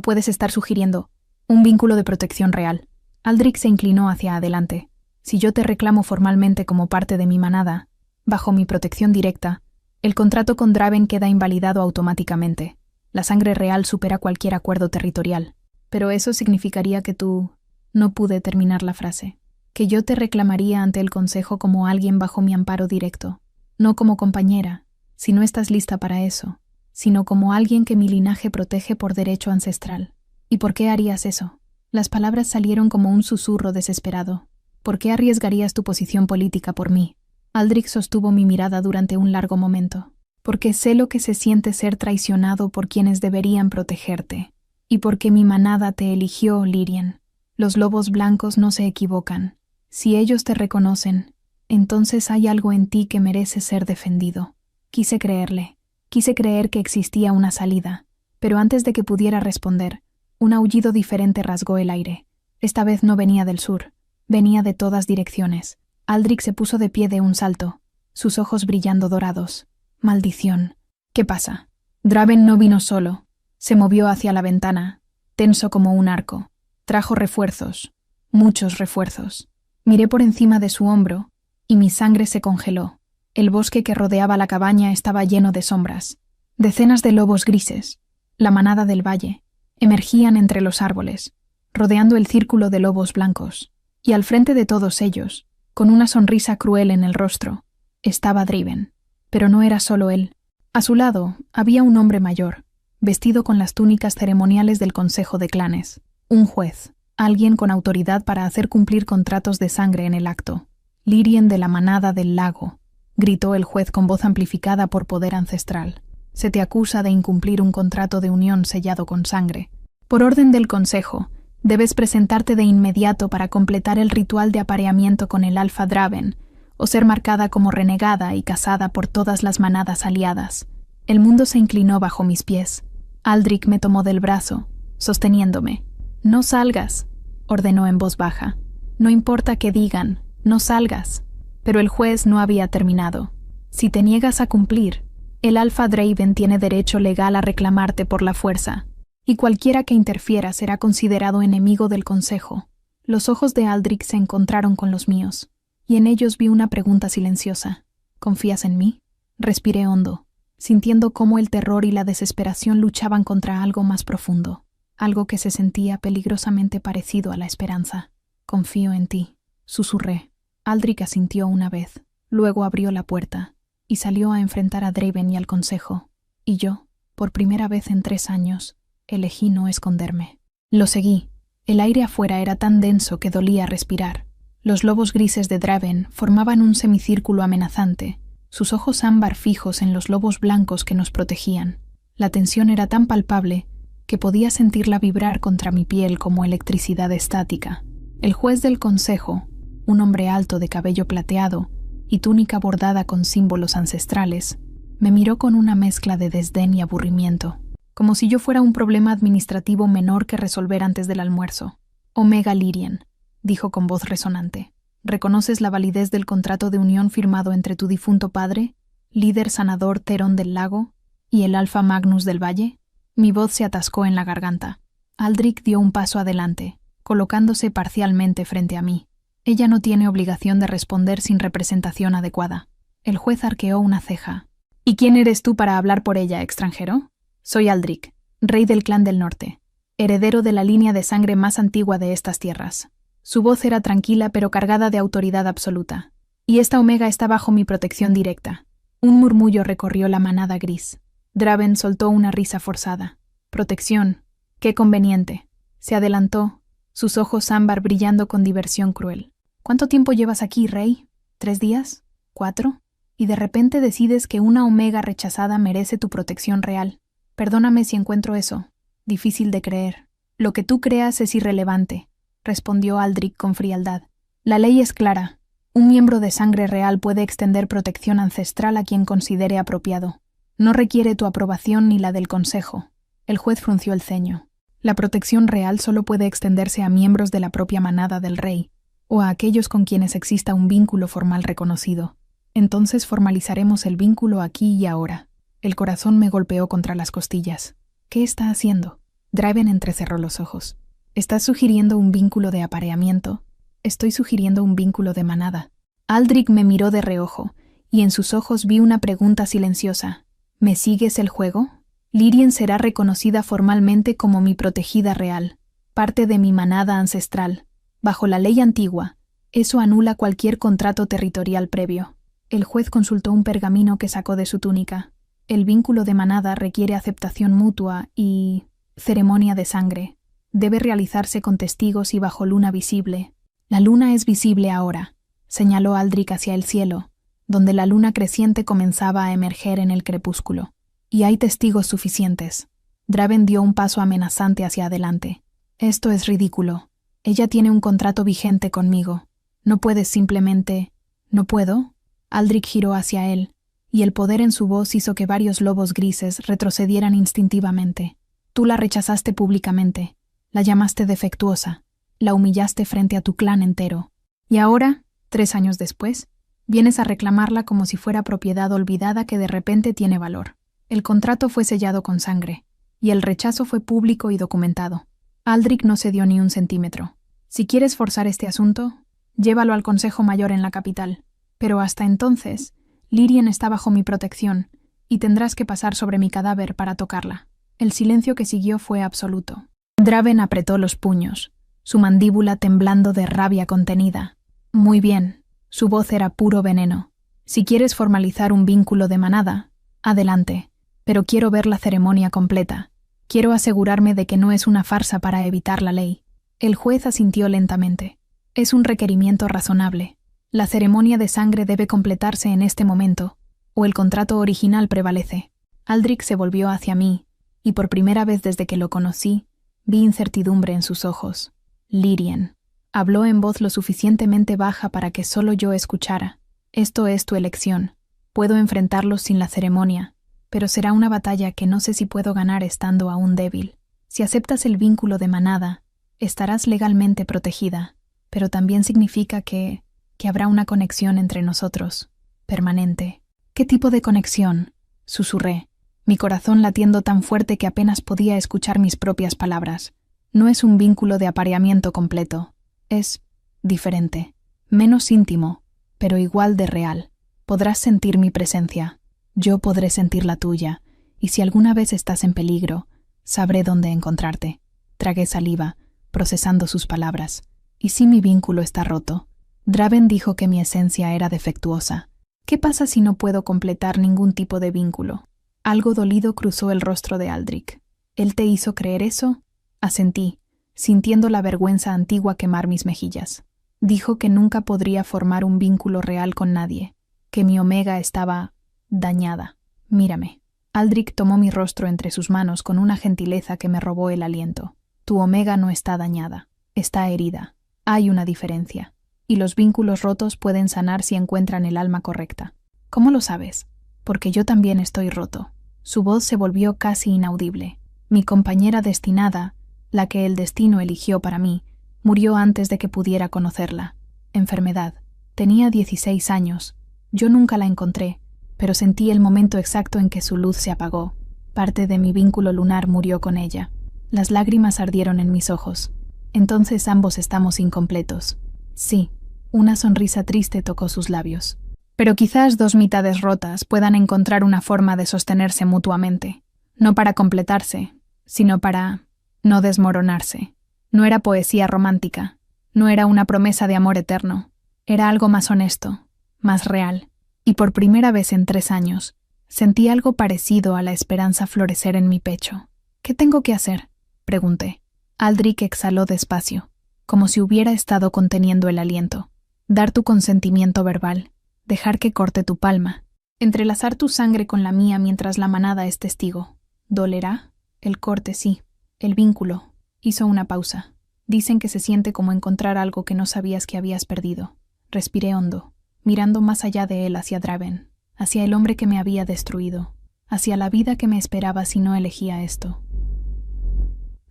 puedes estar sugiriendo un vínculo de protección real. Aldrich se inclinó hacia adelante. Si yo te reclamo formalmente como parte de mi manada, bajo mi protección directa, el contrato con Draven queda invalidado automáticamente. La sangre real supera cualquier acuerdo territorial. Pero eso significaría que tú... No pude terminar la frase. Que yo te reclamaría ante el consejo como alguien bajo mi amparo directo. No como compañera, si no estás lista para eso, sino como alguien que mi linaje protege por derecho ancestral. ¿Y por qué harías eso? Las palabras salieron como un susurro desesperado. ¿Por qué arriesgarías tu posición política por mí? Aldrich sostuvo mi mirada durante un largo momento. Porque sé lo que se siente ser traicionado por quienes deberían protegerte. Y porque mi manada te eligió, Lyrien. Los lobos blancos no se equivocan. Si ellos te reconocen, entonces hay algo en ti que merece ser defendido. Quise creerle. Quise creer que existía una salida. Pero antes de que pudiera responder, un aullido diferente rasgó el aire. Esta vez no venía del sur. Venía de todas direcciones. Aldrich se puso de pie de un salto, sus ojos brillando dorados. Maldición. ¿Qué pasa? Draven no vino solo. Se movió hacia la ventana, tenso como un arco. Trajo refuerzos, muchos refuerzos. Miré por encima de su hombro y mi sangre se congeló. El bosque que rodeaba la cabaña estaba lleno de sombras. Decenas de lobos grises, la manada del valle, emergían entre los árboles, rodeando el círculo de lobos blancos. Y al frente de todos ellos, con una sonrisa cruel en el rostro, estaba Draven. Pero no era solo él. A su lado había un hombre mayor, vestido con las túnicas ceremoniales del Consejo de Clanes. Un juez, alguien con autoridad para hacer cumplir contratos de sangre en el acto. Lyrien de la manada del lago, gritó el juez con voz amplificada por poder ancestral. Se te acusa de incumplir un contrato de unión sellado con sangre. Por orden del consejo, debes presentarte de inmediato para completar el ritual de apareamiento con el Alfa Draven, o ser marcada como renegada y cazada por todas las manadas aliadas. El mundo se inclinó bajo mis pies. Aldrich me tomó del brazo, sosteniéndome. «No salgas», ordenó en voz baja. «No importa qué digan, no salgas». Pero el juez no había terminado. «Si te niegas a cumplir, el Alfa Draven tiene derecho legal a reclamarte por la fuerza, y cualquiera que interfiera será considerado enemigo del consejo». Los ojos de Aldrich se encontraron con los míos, y en ellos vi una pregunta silenciosa. «¿Confías en mí?» Respiré hondo, sintiendo cómo el terror y la desesperación luchaban contra algo más profundo. Algo que se sentía peligrosamente parecido a la esperanza. «Confío en ti», susurré. Aldrich asintió una vez, luego abrió la puerta, y salió a enfrentar a Draven y al consejo. Y yo, por primera vez en 3 años, elegí no esconderme. Lo seguí. El aire afuera era tan denso que dolía respirar. Los lobos grises de Draven formaban un semicírculo amenazante, sus ojos ámbar fijos en los lobos blancos que nos protegían. La tensión era tan palpable que podía sentirla vibrar contra mi piel como electricidad estática. El juez del consejo, un hombre alto de cabello plateado y túnica bordada con símbolos ancestrales, me miró con una mezcla de desdén y aburrimiento, como si yo fuera un problema administrativo menor que resolver antes del almuerzo. Omega Lyrian, dijo con voz resonante, ¿reconoces la validez del contrato de unión firmado entre tu difunto padre, líder sanador Terón del Lago, y el Alfa Magnus del Valle? Mi voz se atascó en la garganta. Aldrich dio un paso adelante, colocándose parcialmente frente a mí. Ella no tiene obligación de responder sin representación adecuada. El juez arqueó una ceja. ¿Y quién eres tú para hablar por ella, extranjero? Soy Aldrich, rey del clan del norte, heredero de la línea de sangre más antigua de estas tierras. Su voz era tranquila pero cargada de autoridad absoluta. Y esta Omega está bajo mi protección directa. Un murmullo recorrió la manada gris. Draven soltó una risa forzada. Protección. Qué conveniente. Se adelantó, sus ojos ámbar brillando con diversión cruel. ¿Cuánto tiempo llevas aquí, rey? ¿3 días? ¿4? Y de repente decides que una Omega rechazada merece tu protección real. Perdóname si encuentro eso. Difícil de creer. Lo que tú creas es irrelevante, respondió Aldrich con frialdad. La ley es clara. Un miembro de sangre real puede extender protección ancestral a quien considere apropiado. No requiere tu aprobación ni la del consejo. El juez frunció el ceño. La protección real solo puede extenderse a miembros de la propia manada del rey, o a aquellos con quienes exista un vínculo formal reconocido. Entonces formalizaremos el vínculo aquí y ahora. El corazón me golpeó contra las costillas. ¿Qué está haciendo? Draven entrecerró los ojos. ¿Estás sugiriendo un vínculo de apareamiento? Estoy sugiriendo un vínculo de manada. Aldrich me miró de reojo, y en sus ojos vi una pregunta silenciosa. ¿Me sigues el juego? Lyrian será reconocida formalmente como mi protegida real, parte de mi manada ancestral. Bajo la ley antigua, eso anula cualquier contrato territorial previo. El juez consultó un pergamino que sacó de su túnica. El vínculo de manada requiere aceptación mutua y ceremonia de sangre. Debe realizarse con testigos y bajo luna visible. La luna es visible ahora, señaló Aldrich hacia el cielo, donde la luna creciente comenzaba a emerger en el crepúsculo. Y hay testigos suficientes. Draven dio un paso amenazante hacia adelante. Esto es ridículo. Ella tiene un contrato vigente conmigo. No puedes simplemente... ¿No puedo? Aldrich giró hacia él, y el poder en su voz hizo que varios lobos grises retrocedieran instintivamente. Tú la rechazaste públicamente, la llamaste defectuosa, la humillaste frente a tu clan entero. Y ahora, 3 años después, vienes a reclamarla como si fuera propiedad olvidada que de repente tiene valor. El contrato fue sellado con sangre, y el rechazo fue público y documentado. Aldrich no cedió ni un centímetro. Si quieres forzar este asunto, llévalo al Consejo Mayor en la capital. Pero hasta entonces, Lyrian está bajo mi protección, y tendrás que pasar sobre mi cadáver para tocarla. El silencio que siguió fue absoluto. Draven apretó los puños, su mandíbula temblando de rabia contenida. Muy bien, su voz era puro veneno. Si quieres formalizar un vínculo de manada, adelante. Pero quiero ver la ceremonia completa. Quiero asegurarme de que no es una farsa para evitar la ley. El juez asintió lentamente. Es un requerimiento razonable. La ceremonia de sangre debe completarse en este momento, o el contrato original prevalece. Aldrich se volvió hacia mí, y por primera vez desde que lo conocí, vi incertidumbre en sus ojos. Lyrian. Habló en voz lo suficientemente baja para que solo yo escuchara. Esto es tu elección. Puedo enfrentarlos sin la ceremonia, pero será una batalla que no sé si puedo ganar estando aún débil. Si aceptas el vínculo de manada, estarás legalmente protegida, pero también significa que habrá una conexión entre nosotros, permanente. ¿Qué tipo de conexión? Susurré, mi corazón latiendo tan fuerte que apenas podía escuchar mis propias palabras. No es un vínculo de apareamiento completo. Es diferente, menos íntimo, pero igual de real. Podrás sentir mi presencia. Yo podré sentir la tuya, y si alguna vez estás en peligro, sabré dónde encontrarte. Tragué saliva, procesando sus palabras. ¿Y si mi vínculo está roto? Draven dijo que mi esencia era defectuosa. ¿Qué pasa si no puedo completar ningún tipo de vínculo? Algo dolido cruzó el rostro de Aldrich. ¿Él te hizo creer eso? Asentí, sintiendo la vergüenza antigua quemar mis mejillas. Dijo que nunca podría formar un vínculo real con nadie, que mi Omega estaba dañada. Mírame. Aldrich tomó mi rostro entre sus manos con una gentileza que me robó el aliento. Tu Omega no está dañada, está herida. Hay una diferencia, y los vínculos rotos pueden sanar si encuentran el alma correcta. ¿Cómo lo sabes? Porque yo también estoy roto. Su voz se volvió casi inaudible. Mi compañera destinada, la que el destino eligió para mí, murió antes de que pudiera conocerla. Enfermedad. Tenía 16 años. Yo nunca la encontré, pero sentí el momento exacto en que su luz se apagó. Parte de mi vínculo lunar murió con ella. Las lágrimas ardieron en mis ojos. Entonces ambos estamos incompletos. Sí, una sonrisa triste tocó sus labios. Pero quizás dos mitades rotas puedan encontrar una forma de sostenerse mutuamente. No para completarse, sino para no desmoronarse. No era poesía romántica. No era una promesa de amor eterno. Era algo más honesto, más real. Y por primera vez en 3 años, sentí algo parecido a la esperanza florecer en mi pecho. ¿Qué tengo que hacer?, pregunté. Aldrich exhaló despacio, como si hubiera estado conteniendo el aliento. Dar tu consentimiento verbal, dejar que corte tu palma, entrelazar tu sangre con la mía mientras la manada es testigo. ¿Dolerá? El corte sí, el vínculo. Hizo una pausa. Dicen que se siente como encontrar algo que no sabías que habías perdido. Respiré hondo, mirando más allá de él hacia Draven, hacia el hombre que me había destruido, hacia la vida que me esperaba si no elegía esto.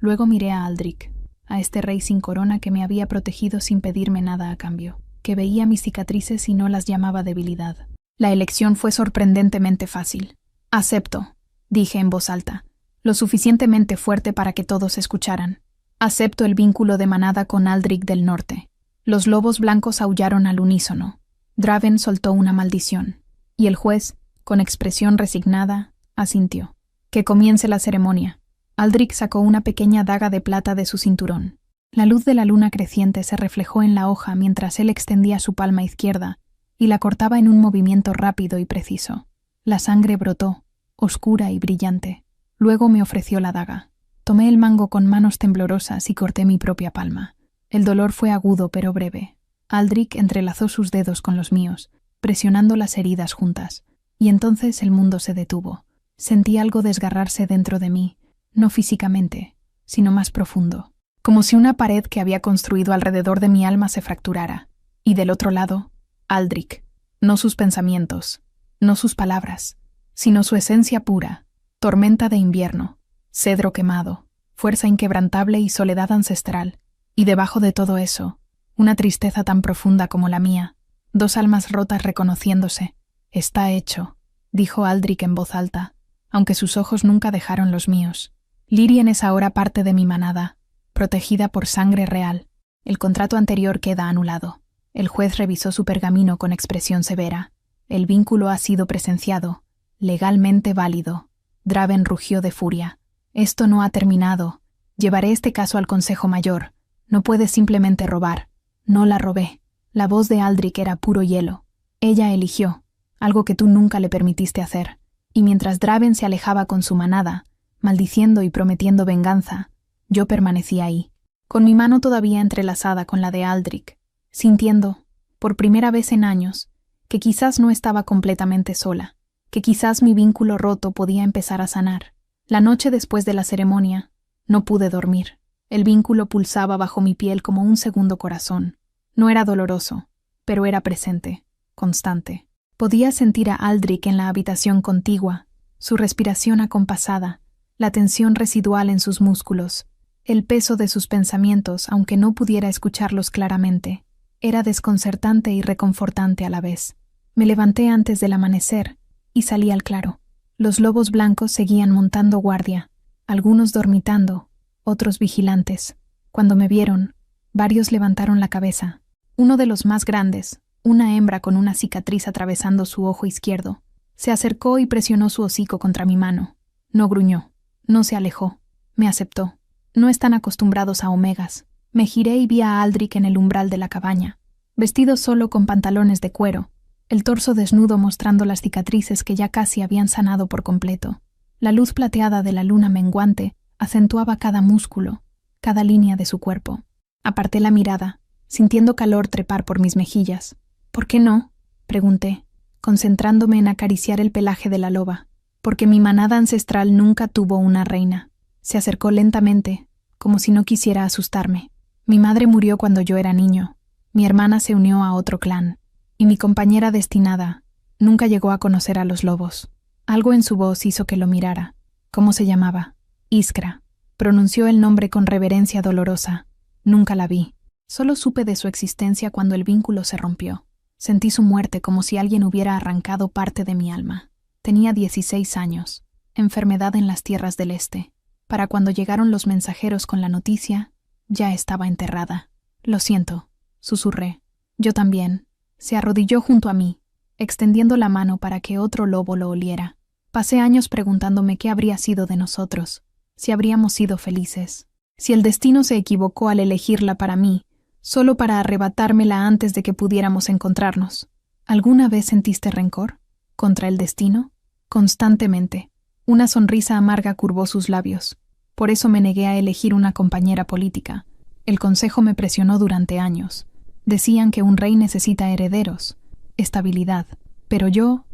Luego miré a Aldrich, a este rey sin corona que me había protegido sin pedirme nada a cambio, que veía mis cicatrices y no las llamaba debilidad. La elección fue sorprendentemente fácil. Acepto, dije en voz alta, lo suficientemente fuerte para que todos escucharan. Acepto el vínculo de manada con Aldrich del Norte. Los lobos blancos aullaron al unísono. Draven soltó una maldición, y el juez, con expresión resignada, asintió. Que comience la ceremonia. Aldrich sacó una pequeña daga de plata de su cinturón. La luz de la luna creciente se reflejó en la hoja mientras él extendía su palma izquierda y la cortaba en un movimiento rápido y preciso. La sangre brotó, oscura y brillante. Luego me ofreció la daga. Tomé el mango con manos temblorosas y corté mi propia palma. El dolor fue agudo pero breve. Aldrich entrelazó sus dedos con los míos, presionando las heridas juntas, y entonces el mundo se detuvo. Sentí algo desgarrarse dentro de mí, no físicamente, sino más profundo, como si una pared que había construido alrededor de mi alma se fracturara. Y del otro lado, Aldrich, no sus pensamientos, no sus palabras, sino su esencia pura, tormenta de invierno, cedro quemado, fuerza inquebrantable y soledad ancestral, y debajo de todo eso, una tristeza tan profunda como la mía, 2 almas rotas reconociéndose. Está hecho, dijo Aldrich en voz alta, aunque sus ojos nunca dejaron los míos. Lirien es ahora parte de mi manada, protegida por sangre real. El contrato anterior queda anulado. El juez revisó su pergamino con expresión severa. El vínculo ha sido presenciado, legalmente válido. Draven rugió de furia. Esto no ha terminado. Llevaré este caso al Consejo Mayor. No puedes simplemente robar. No la robé. La voz de Aldrich era puro hielo. Ella eligió, algo que tú nunca le permitiste hacer. Y mientras Draven se alejaba con su manada, maldiciendo y prometiendo venganza, yo permanecí ahí, con mi mano todavía entrelazada con la de Aldrich, sintiendo, por primera vez en años, que quizás no estaba completamente sola, que quizás mi vínculo roto podía empezar a sanar. La noche después de la ceremonia, no pude dormir. El vínculo pulsaba bajo mi piel como un segundo corazón. No era doloroso, pero era presente, constante. Podía sentir a Aldrich en la habitación contigua, su respiración acompasada, la tensión residual en sus músculos, el peso de sus pensamientos, aunque no pudiera escucharlos claramente. Era desconcertante y reconfortante a la vez. Me levanté antes del amanecer y salí al claro. Los lobos blancos seguían montando guardia, algunos dormitando, otros vigilantes. Cuando me vieron, varios levantaron la cabeza. Uno de los más grandes, una hembra con una cicatriz atravesando su ojo izquierdo, se acercó y presionó su hocico contra mi mano. No gruñó, no se alejó, me aceptó. No están acostumbrados a omegas. Me giré y vi a Aldrich en el umbral de la cabaña, vestido solo con pantalones de cuero, el torso desnudo mostrando las cicatrices que ya casi habían sanado por completo. La luz plateada de la luna menguante acentuaba cada músculo, cada línea de su cuerpo. Aparté la mirada, sintiendo calor trepar por mis mejillas. ¿Por qué no?, pregunté, concentrándome en acariciar el pelaje de la loba. Porque mi manada ancestral nunca tuvo una reina. Se acercó lentamente, como si no quisiera asustarme. Mi madre murió cuando yo era niño, mi hermana se unió a otro clan, y mi compañera destinada nunca llegó a conocer a los lobos. Algo en su voz hizo que lo mirara. ¿Cómo se llamaba? Iskra. Pronunció el nombre con reverencia dolorosa. Nunca la vi. Solo supe de su existencia cuando el vínculo se rompió. Sentí su muerte como si alguien hubiera arrancado parte de mi alma. Tenía 16 años. Enfermedad en las tierras del este. Para cuando llegaron los mensajeros con la noticia, ya estaba enterrada. Lo siento, susurré. Yo también. Se arrodilló junto a mí, extendiendo la mano para que otro lobo lo oliera. Pasé años preguntándome qué habría sido de nosotros, si habríamos sido felices, si el destino se equivocó al elegirla para mí, solo para arrebatármela antes de que pudiéramos encontrarnos. ¿Alguna vez sentiste rencor? ¿Contra el destino? Constantemente. Una sonrisa amarga curvó sus labios. Por eso me negué a elegir una compañera política. El consejo me presionó durante años. Decían que un rey necesita herederos, estabilidad, pero yo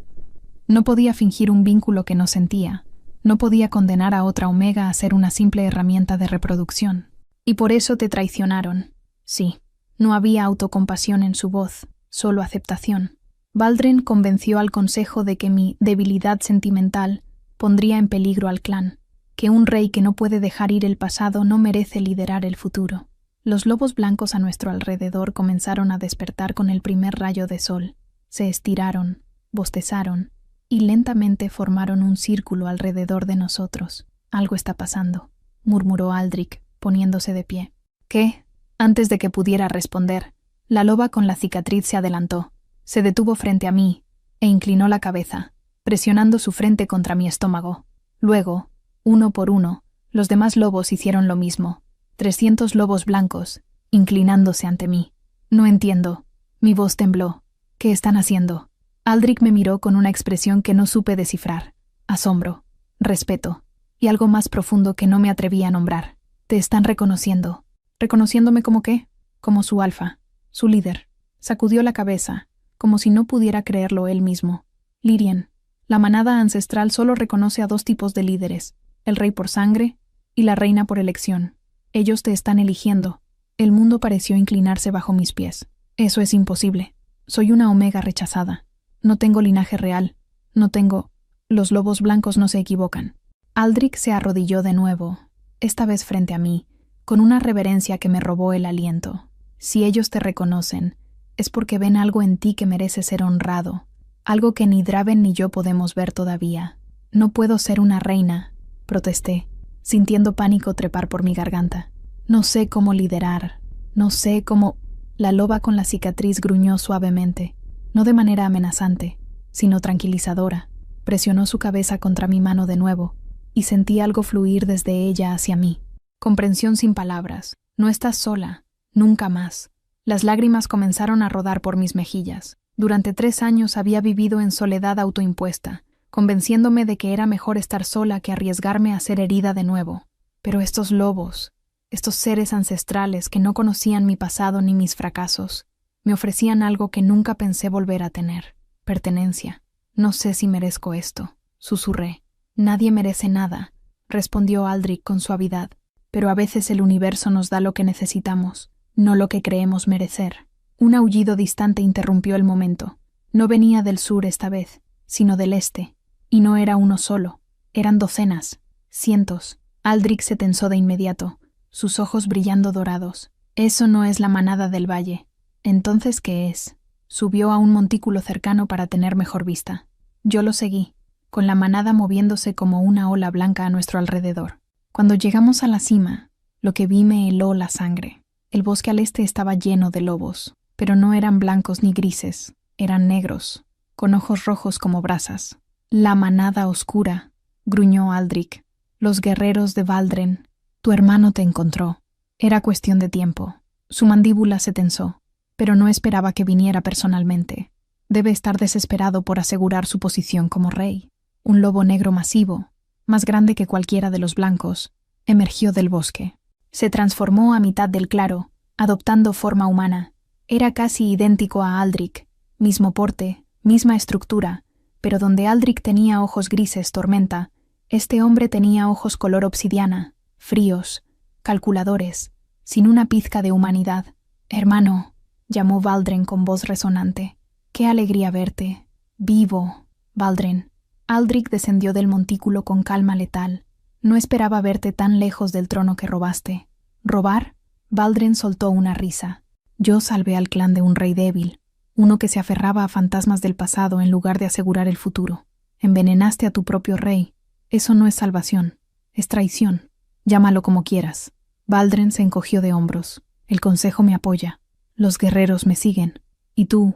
no podía fingir un vínculo que no sentía. No podía condenar a otra Omega a ser una simple herramienta de reproducción. Y por eso te traicionaron. Sí, no había autocompasión en su voz, solo aceptación. Valdren convenció al consejo de que mi debilidad sentimental pondría en peligro al clan, que un rey que no puede dejar ir el pasado no merece liderar el futuro. Los lobos blancos a nuestro alrededor comenzaron a despertar con el primer rayo de sol. Se estiraron, bostezaron, y lentamente formaron un círculo alrededor de nosotros. Algo está pasando, murmuró Aldrich, poniéndose de pie. ¿Qué? Antes de que pudiera responder, la loba con la cicatriz se adelantó, se detuvo frente a mí e inclinó la cabeza, presionando su frente contra mi estómago. Luego, uno por uno, los demás lobos hicieron lo mismo. 300 lobos blancos, inclinándose ante mí. No entiendo. Mi voz tembló. ¿Qué están haciendo? Aldrich me miró con una expresión que no supe descifrar. Asombro, respeto, y algo más profundo que no me atreví a nombrar. Te están reconociendo. ¿Reconociéndome como qué? Como su alfa, su líder. Sacudió la cabeza, como si no pudiera creerlo él mismo. Lirien, la manada ancestral solo reconoce a 2 tipos de líderes, el rey por sangre y la reina por elección. Ellos te están eligiendo. El mundo pareció inclinarse bajo mis pies. Eso es imposible. Soy una Omega rechazada. No tengo linaje real. No tengo... Los lobos blancos no se equivocan. Aldrich se arrodilló de nuevo, esta vez frente a mí, con una reverencia que me robó el aliento. Si ellos te reconocen, es porque ven algo en ti que merece ser honrado, algo que ni Draven ni yo podemos ver todavía. No puedo ser una reina, protesté, sintiendo pánico trepar por mi garganta. No sé cómo liderar, no sé cómo... La loba con la cicatriz gruñó suavemente, no de manera amenazante, sino tranquilizadora. Presionó su cabeza contra mi mano de nuevo, y sentí algo fluir desde ella hacia mí. Comprensión sin palabras. No estás sola, nunca más. Las lágrimas comenzaron a rodar por mis mejillas. Durante 3 años había vivido en soledad autoimpuesta, convenciéndome de que era mejor estar sola que arriesgarme a ser herida de nuevo. Pero estos lobos, estos seres ancestrales que no conocían mi pasado ni mis fracasos, me ofrecían algo que nunca pensé volver a tener. Pertenencia. No sé si merezco esto, susurré. Nadie merece nada, respondió Aldrich con suavidad, pero a veces el universo nos da lo que necesitamos, no lo que creemos merecer. Un aullido distante interrumpió el momento. No venía del sur esta vez, sino del este, y no era uno solo, eran docenas, cientos. Aldrich se tensó de inmediato, sus ojos brillando dorados. Eso no es la manada del valle. ¿Entonces qué es? Subió a un montículo cercano para tener mejor vista. Yo lo seguí, con la manada moviéndose como una ola blanca a nuestro alrededor. Cuando llegamos a la cima, lo que vi me heló la sangre. El bosque al este estaba lleno de lobos, pero no eran blancos ni grises, eran negros, con ojos rojos como brasas. La manada oscura, gruñó Aldrich. Los guerreros de Valdren. Tu hermano te encontró. Era cuestión de tiempo. Su mandíbula se tensó, pero no esperaba que viniera personalmente. Debe estar desesperado por asegurar su posición como rey. Un lobo negro masivo, más grande que cualquiera de los blancos, emergió del bosque. Se transformó a mitad del claro, adoptando forma humana. Era casi idéntico a Aldrich, mismo porte, misma estructura, pero donde Aldrich tenía ojos grises tormenta, este hombre tenía ojos color obsidiana, fríos, calculadores, sin una pizca de humanidad. «Hermano», llamó Valdren con voz resonante. «Qué alegría verte. Vivo, Valdren». Aldrich descendió del montículo con calma letal. «No esperaba verte tan lejos del trono que robaste». «¿Robar?» Valdren soltó una risa. «Yo salvé al clan de un rey débil, uno que se aferraba a fantasmas del pasado en lugar de asegurar el futuro. Envenenaste a tu propio rey. Eso no es salvación, es traición. Llámalo como quieras». Valdren se encogió de hombros. «El consejo me apoya. Los guerreros me siguen. Y tú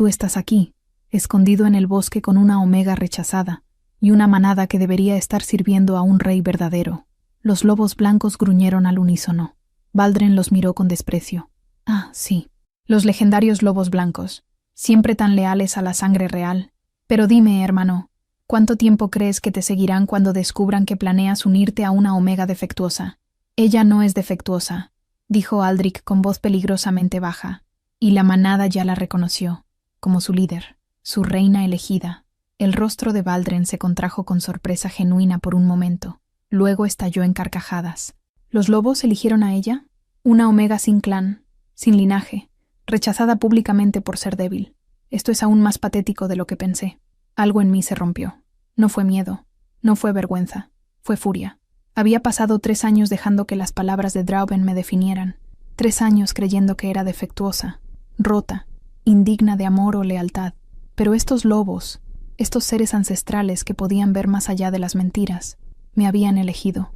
estás aquí, escondido en el bosque con una omega rechazada y una manada que debería estar sirviendo a un rey verdadero». Los lobos blancos gruñeron al unísono. Valdren los miró con desprecio. «Ah, sí, los legendarios lobos blancos, siempre tan leales a la sangre real. Pero dime, hermano, ¿cuánto tiempo crees que te seguirán cuando descubran que planeas unirte a una omega defectuosa?» «Ella no es defectuosa», dijo Aldrich con voz peligrosamente baja, y la manada ya la reconoció, como su líder, su reina elegida. El rostro de Valdren se contrajo con sorpresa genuina por un momento, luego estalló en carcajadas. ¿Los lobos eligieron a ella? Una omega sin clan, sin linaje, rechazada públicamente por ser débil. Esto es aún más patético de lo que pensé. Algo en mí se rompió. No fue miedo, no fue vergüenza, fue furia. Había pasado 3 años dejando que las palabras de Drauben me definieran, 3 años creyendo que era defectuosa, rota, indigna de amor o lealtad. Pero estos lobos, estos seres ancestrales que podían ver más allá de las mentiras, me habían elegido.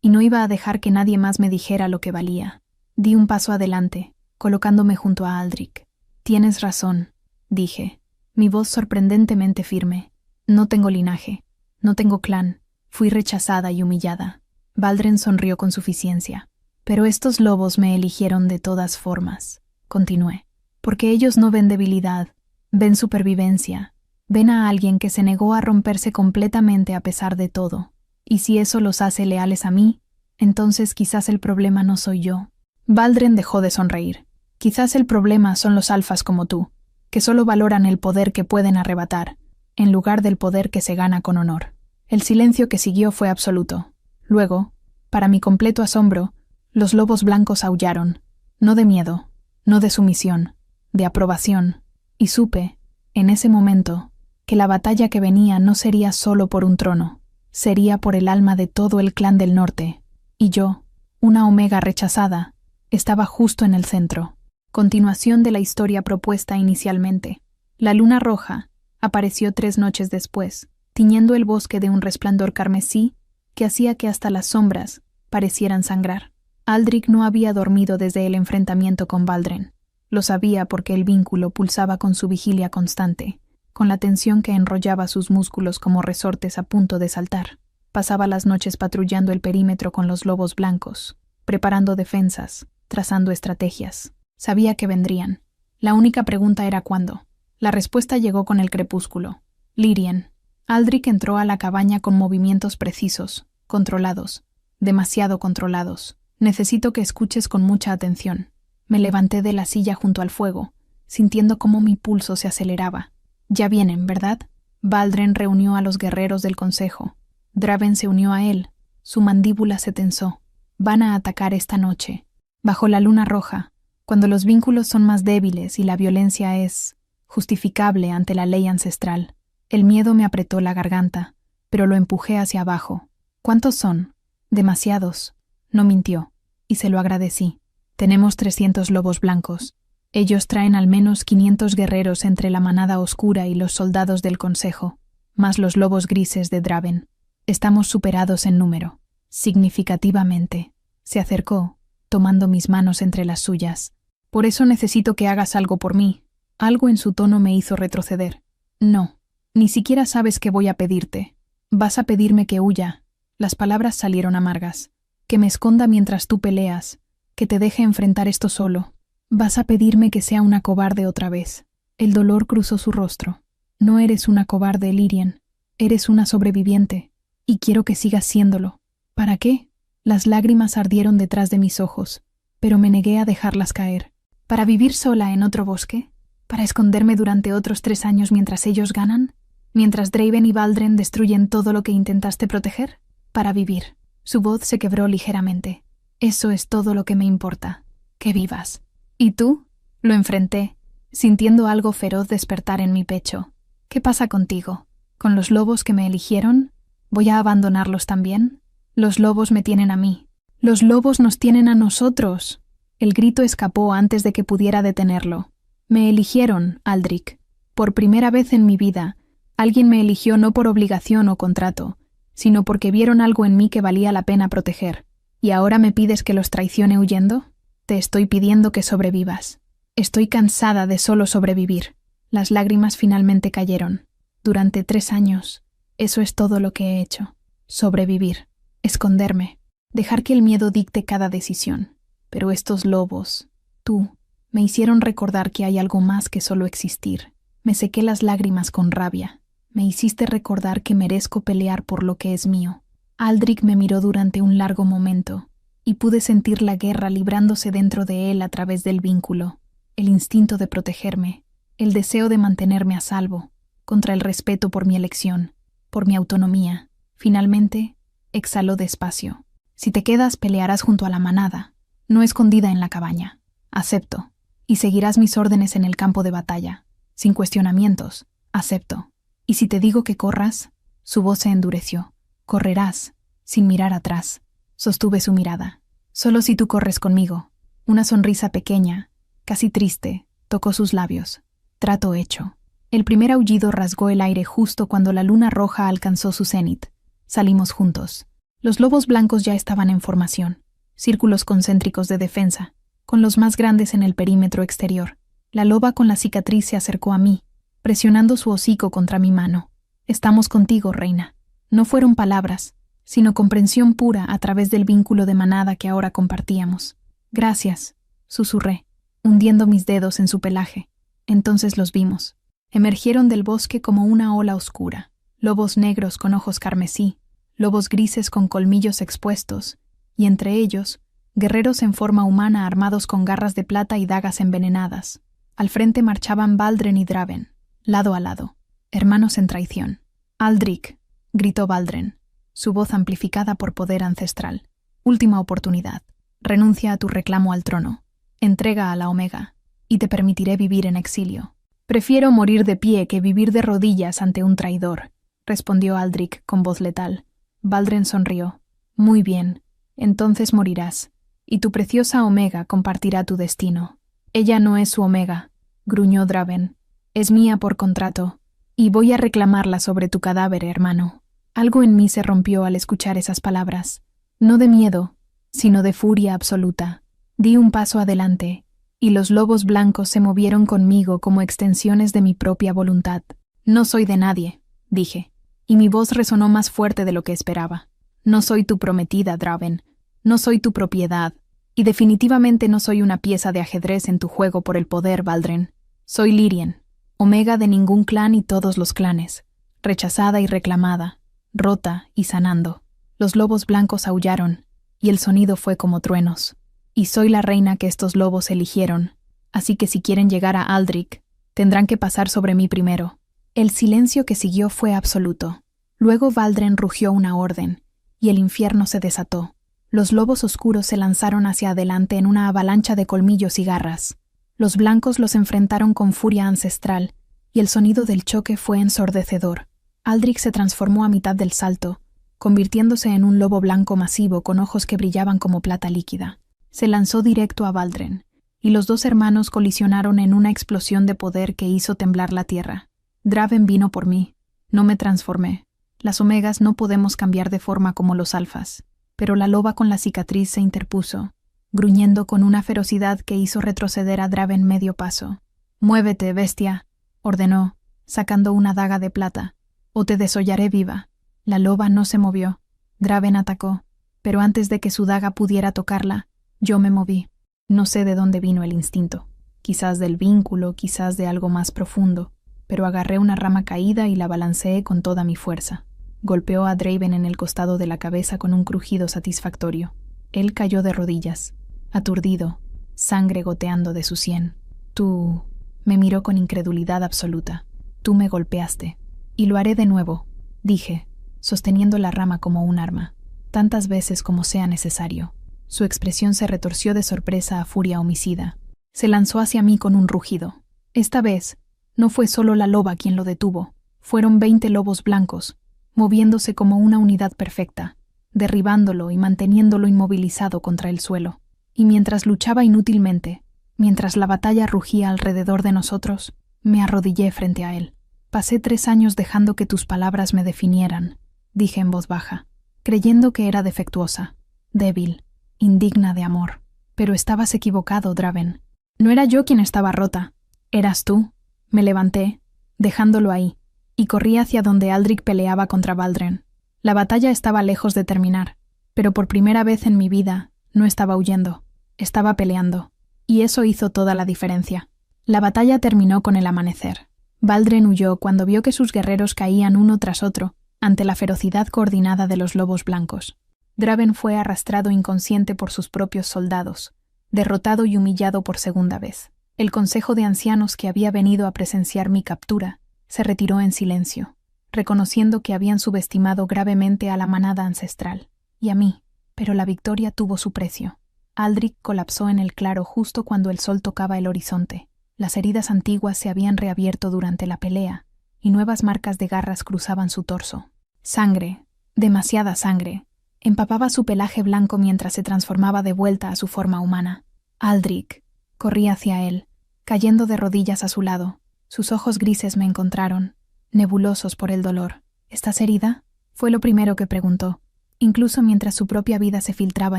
Y no iba a dejar que nadie más me dijera lo que valía. Di un paso adelante, colocándome junto a Aldrich. «Tienes razón», dije, mi voz sorprendentemente firme. «No tengo linaje, no tengo clan. Fui rechazada y humillada». Valdren sonrió con suficiencia. «Pero estos lobos me eligieron de todas formas», continué, «porque ellos no ven debilidad, ven supervivencia, ven a alguien que se negó a romperse completamente a pesar de todo. Y si eso los hace leales a mí, entonces quizás el problema no soy yo». Valdren dejó de sonreír. «Quizás el problema son los alfas como tú, que solo valoran el poder que pueden arrebatar, en lugar del poder que se gana con honor». El silencio que siguió fue absoluto. Luego, para mi completo asombro, los lobos blancos aullaron, no de miedo, no de sumisión, de aprobación, y supe, en ese momento, que la batalla que venía no sería solo por un trono, sería por el alma de todo el clan del norte, y yo, una omega rechazada, estaba justo en el centro. Continuación de la historia propuesta inicialmente. La luna roja apareció 3 noches después, tiñendo el bosque de un resplandor carmesí que hacía que hasta las sombras parecieran sangrar. Aldrich no había dormido desde el enfrentamiento con Valdren. Lo sabía porque el vínculo pulsaba con su vigilia constante, con la tensión que enrollaba sus músculos como resortes a punto de saltar. Pasaba las noches patrullando el perímetro con los lobos blancos, preparando defensas, trazando estrategias. Sabía que vendrían. La única pregunta era cuándo. La respuesta llegó con el crepúsculo. Lírien. Aldrich entró a la cabaña con movimientos precisos, controlados, demasiado controlados. «Necesito que escuches con mucha atención». Me levanté de la silla junto al fuego, sintiendo cómo mi pulso se aceleraba. «Ya vienen, ¿verdad?» Valdren reunió a los guerreros del consejo. Draven se unió a él. Su mandíbula se tensó. «Van a atacar esta noche, bajo la luna roja, cuando los vínculos son más débiles y la violencia es justificable ante la ley ancestral». El miedo me apretó la garganta, pero lo empujé hacia abajo. «¿Cuántos son?» «Demasiados». No mintió, y se lo agradecí. «Tenemos 300 lobos blancos. Ellos traen al menos 500 guerreros entre la manada oscura y los soldados del consejo, más los lobos grises de Draven. Estamos superados en número». Significativamente. Se acercó, tomando mis manos entre las suyas. «Por eso necesito que hagas algo por mí». Algo en su tono me hizo retroceder. «No. Ni siquiera sabes qué voy a pedirte. Vas a pedirme que huya». Las palabras salieron amargas. «Que me esconda mientras tú peleas. Que te deje enfrentar esto solo. Vas a pedirme que sea una cobarde otra vez». El dolor cruzó su rostro. «No eres una cobarde, Lírien. Eres una sobreviviente. Y quiero que sigas siéndolo». «¿Para qué?» Las lágrimas ardieron detrás de mis ojos, pero me negué a dejarlas caer. ¿Para vivir sola en otro bosque? ¿Para esconderme durante otros 3 años mientras ellos ganan? ¿Mientras Draven y Valdren destruyen todo lo que intentaste proteger? Para vivir». Su voz se quebró ligeramente. Eso es todo lo que me importa, que vivas. ¿Y tú? Lo enfrenté, sintiendo algo feroz despertar en mi pecho. ¿Qué pasa contigo? ¿Con los lobos que me eligieron? ¿Voy a abandonarlos también? Los lobos me tienen a mí. Los lobos nos tienen a nosotros. El grito escapó antes de que pudiera detenerlo. Me eligieron, Aldrich. Por primera vez en mi vida, alguien me eligió no por obligación o contrato, sino porque vieron algo en mí que valía la pena proteger. ¿Y ahora me pides que los traicione huyendo? Te estoy pidiendo que sobrevivas. Estoy cansada de solo sobrevivir. Las lágrimas finalmente cayeron. Durante 3 años, eso es todo lo que he hecho. Sobrevivir. Esconderme. Dejar que el miedo dicte cada decisión. Pero estos lobos, tú, me hicieron recordar que hay algo más que solo existir. Me sequé las lágrimas con rabia. Me hiciste recordar que merezco pelear por lo que es mío. Aldrich me miró durante un largo momento, y pude sentir la guerra librándose dentro de él a través del vínculo, el instinto de protegerme, el deseo de mantenerme a salvo, contra el respeto por mi elección, por mi autonomía. Finalmente, exhaló despacio. Si te quedas, pelearás junto a la manada, no escondida en la cabaña. Acepto. Y seguirás mis órdenes en el campo de batalla, sin cuestionamientos. Acepto. Y si te digo que corras, su voz se endureció. Correrás, sin mirar atrás. Sostuve su mirada. Solo si tú corres conmigo. Una sonrisa pequeña, casi triste, tocó sus labios. Trato hecho. El primer aullido rasgó el aire justo cuando la luna roja alcanzó su cenit. Salimos juntos. Los lobos blancos ya estaban en formación, círculos concéntricos de defensa, con los más grandes en el perímetro exterior. La loba con la cicatriz se acercó a mí, presionando su hocico contra mi mano. Estamos contigo, reina. No fueron palabras, sino comprensión pura a través del vínculo de manada que ahora compartíamos. Gracias, susurré, hundiendo mis dedos en su pelaje. Entonces los vimos. Emergieron del bosque como una ola oscura. Lobos negros con ojos carmesí, lobos grises con colmillos expuestos, y entre ellos, guerreros en forma humana armados con garras de plata y dagas envenenadas. Al frente marchaban Baldren y Draven, lado a lado, hermanos en traición. Aldrich, gritó Baldren, su voz amplificada por poder ancestral. Última oportunidad. Renuncia a tu reclamo al trono. Entrega a la Omega, y te permitiré vivir en exilio. Prefiero morir de pie que vivir de rodillas ante un traidor, respondió Aldrich con voz letal. Baldren sonrió. Muy bien, entonces morirás, y tu preciosa Omega compartirá tu destino. Ella no es su Omega, gruñó Draven. Es mía por contrato, y voy a reclamarla sobre tu cadáver, hermano. Algo en mí se rompió al escuchar esas palabras, no de miedo, sino de furia absoluta. Di un paso adelante, y los lobos blancos se movieron conmigo como extensiones de mi propia voluntad. No soy de nadie, dije, y mi voz resonó más fuerte de lo que esperaba. No soy tu prometida, Draven, no soy tu propiedad, y definitivamente no soy una pieza de ajedrez en tu juego por el poder, Baldren. Soy Lyrien, Omega de ningún clan y todos los clanes, rechazada y reclamada, rota y sanando. Los lobos blancos aullaron, y el sonido fue como truenos. Y soy la reina que estos lobos eligieron, así que si quieren llegar a Aldrich, tendrán que pasar sobre mí primero. El silencio que siguió fue absoluto. Luego Baldren rugió una orden, y el infierno se desató. Los lobos oscuros se lanzaron hacia adelante en una avalancha de colmillos y garras. Los blancos los enfrentaron con furia ancestral, y el sonido del choque fue ensordecedor. Aldrich se transformó a mitad del salto, convirtiéndose en un lobo blanco masivo con ojos que brillaban como plata líquida. Se lanzó directo a Baldren, y los dos hermanos colisionaron en una explosión de poder que hizo temblar la tierra. Draven vino por mí. No me transformé. Las omegas no podemos cambiar de forma como los alfas, pero la loba con la cicatriz se interpuso, gruñendo con una ferocidad que hizo retroceder a Draven medio paso. «Muévete, bestia», ordenó, sacando una daga de plata, «o te desollaré viva». La loba no se movió. Draven atacó, pero antes de que su daga pudiera tocarla, yo me moví. No sé de dónde vino el instinto, quizás del vínculo, quizás de algo más profundo, pero agarré una rama caída y la balanceé con toda mi fuerza. Golpeó a Draven en el costado de la cabeza con un crujido satisfactorio. Él cayó de rodillas, aturdido, sangre goteando de su sien. «Tú...» me miró con incredulidad absoluta. «Tú me golpeaste. Y lo haré de nuevo», dije, sosteniendo la rama como un arma. «Tantas veces como sea necesario. Su expresión se retorció de sorpresa a furia homicida. Se lanzó hacia mí con un rugido. Esta vez, no fue solo la loba quien lo detuvo. Fueron 20 lobos blancos, moviéndose como una unidad perfecta, derribándolo y manteniéndolo inmovilizado contra el suelo. Y mientras luchaba inútilmente, mientras la batalla rugía alrededor de nosotros, me arrodillé frente a él. Pasé 3 años dejando que tus palabras me definieran, dije en voz baja, creyendo que era defectuosa, débil, indigna de amor. Pero estabas equivocado, Draven. No era yo quien estaba rota, eras tú. Me levanté, dejándolo ahí, y corrí hacia donde Aldrich peleaba contra Valdren. La batalla estaba lejos de terminar, pero por primera vez en mi vida no estaba huyendo, estaba peleando, y eso hizo toda la diferencia. La batalla terminó con el amanecer. Valdren huyó cuando vio que sus guerreros caían uno tras otro ante la ferocidad coordinada de los lobos blancos. Draven fue arrastrado inconsciente por sus propios soldados, derrotado y humillado por segunda vez. El consejo de ancianos que había venido a presenciar mi captura se retiró en silencio, reconociendo que habían subestimado gravemente a la manada ancestral, y a mí, pero la victoria tuvo su precio. Aldrich colapsó en el claro justo cuando el sol tocaba el horizonte. Las heridas antiguas se habían reabierto durante la pelea, y nuevas marcas de garras cruzaban su torso. Sangre, demasiada sangre, empapaba su pelaje blanco mientras se transformaba de vuelta a su forma humana. Aldrich corrí hacia él, cayendo de rodillas a su lado. Sus ojos grises me encontraron, nebulosos por el dolor. ¿Estás herida? Fue lo primero que preguntó, incluso mientras su propia vida se filtraba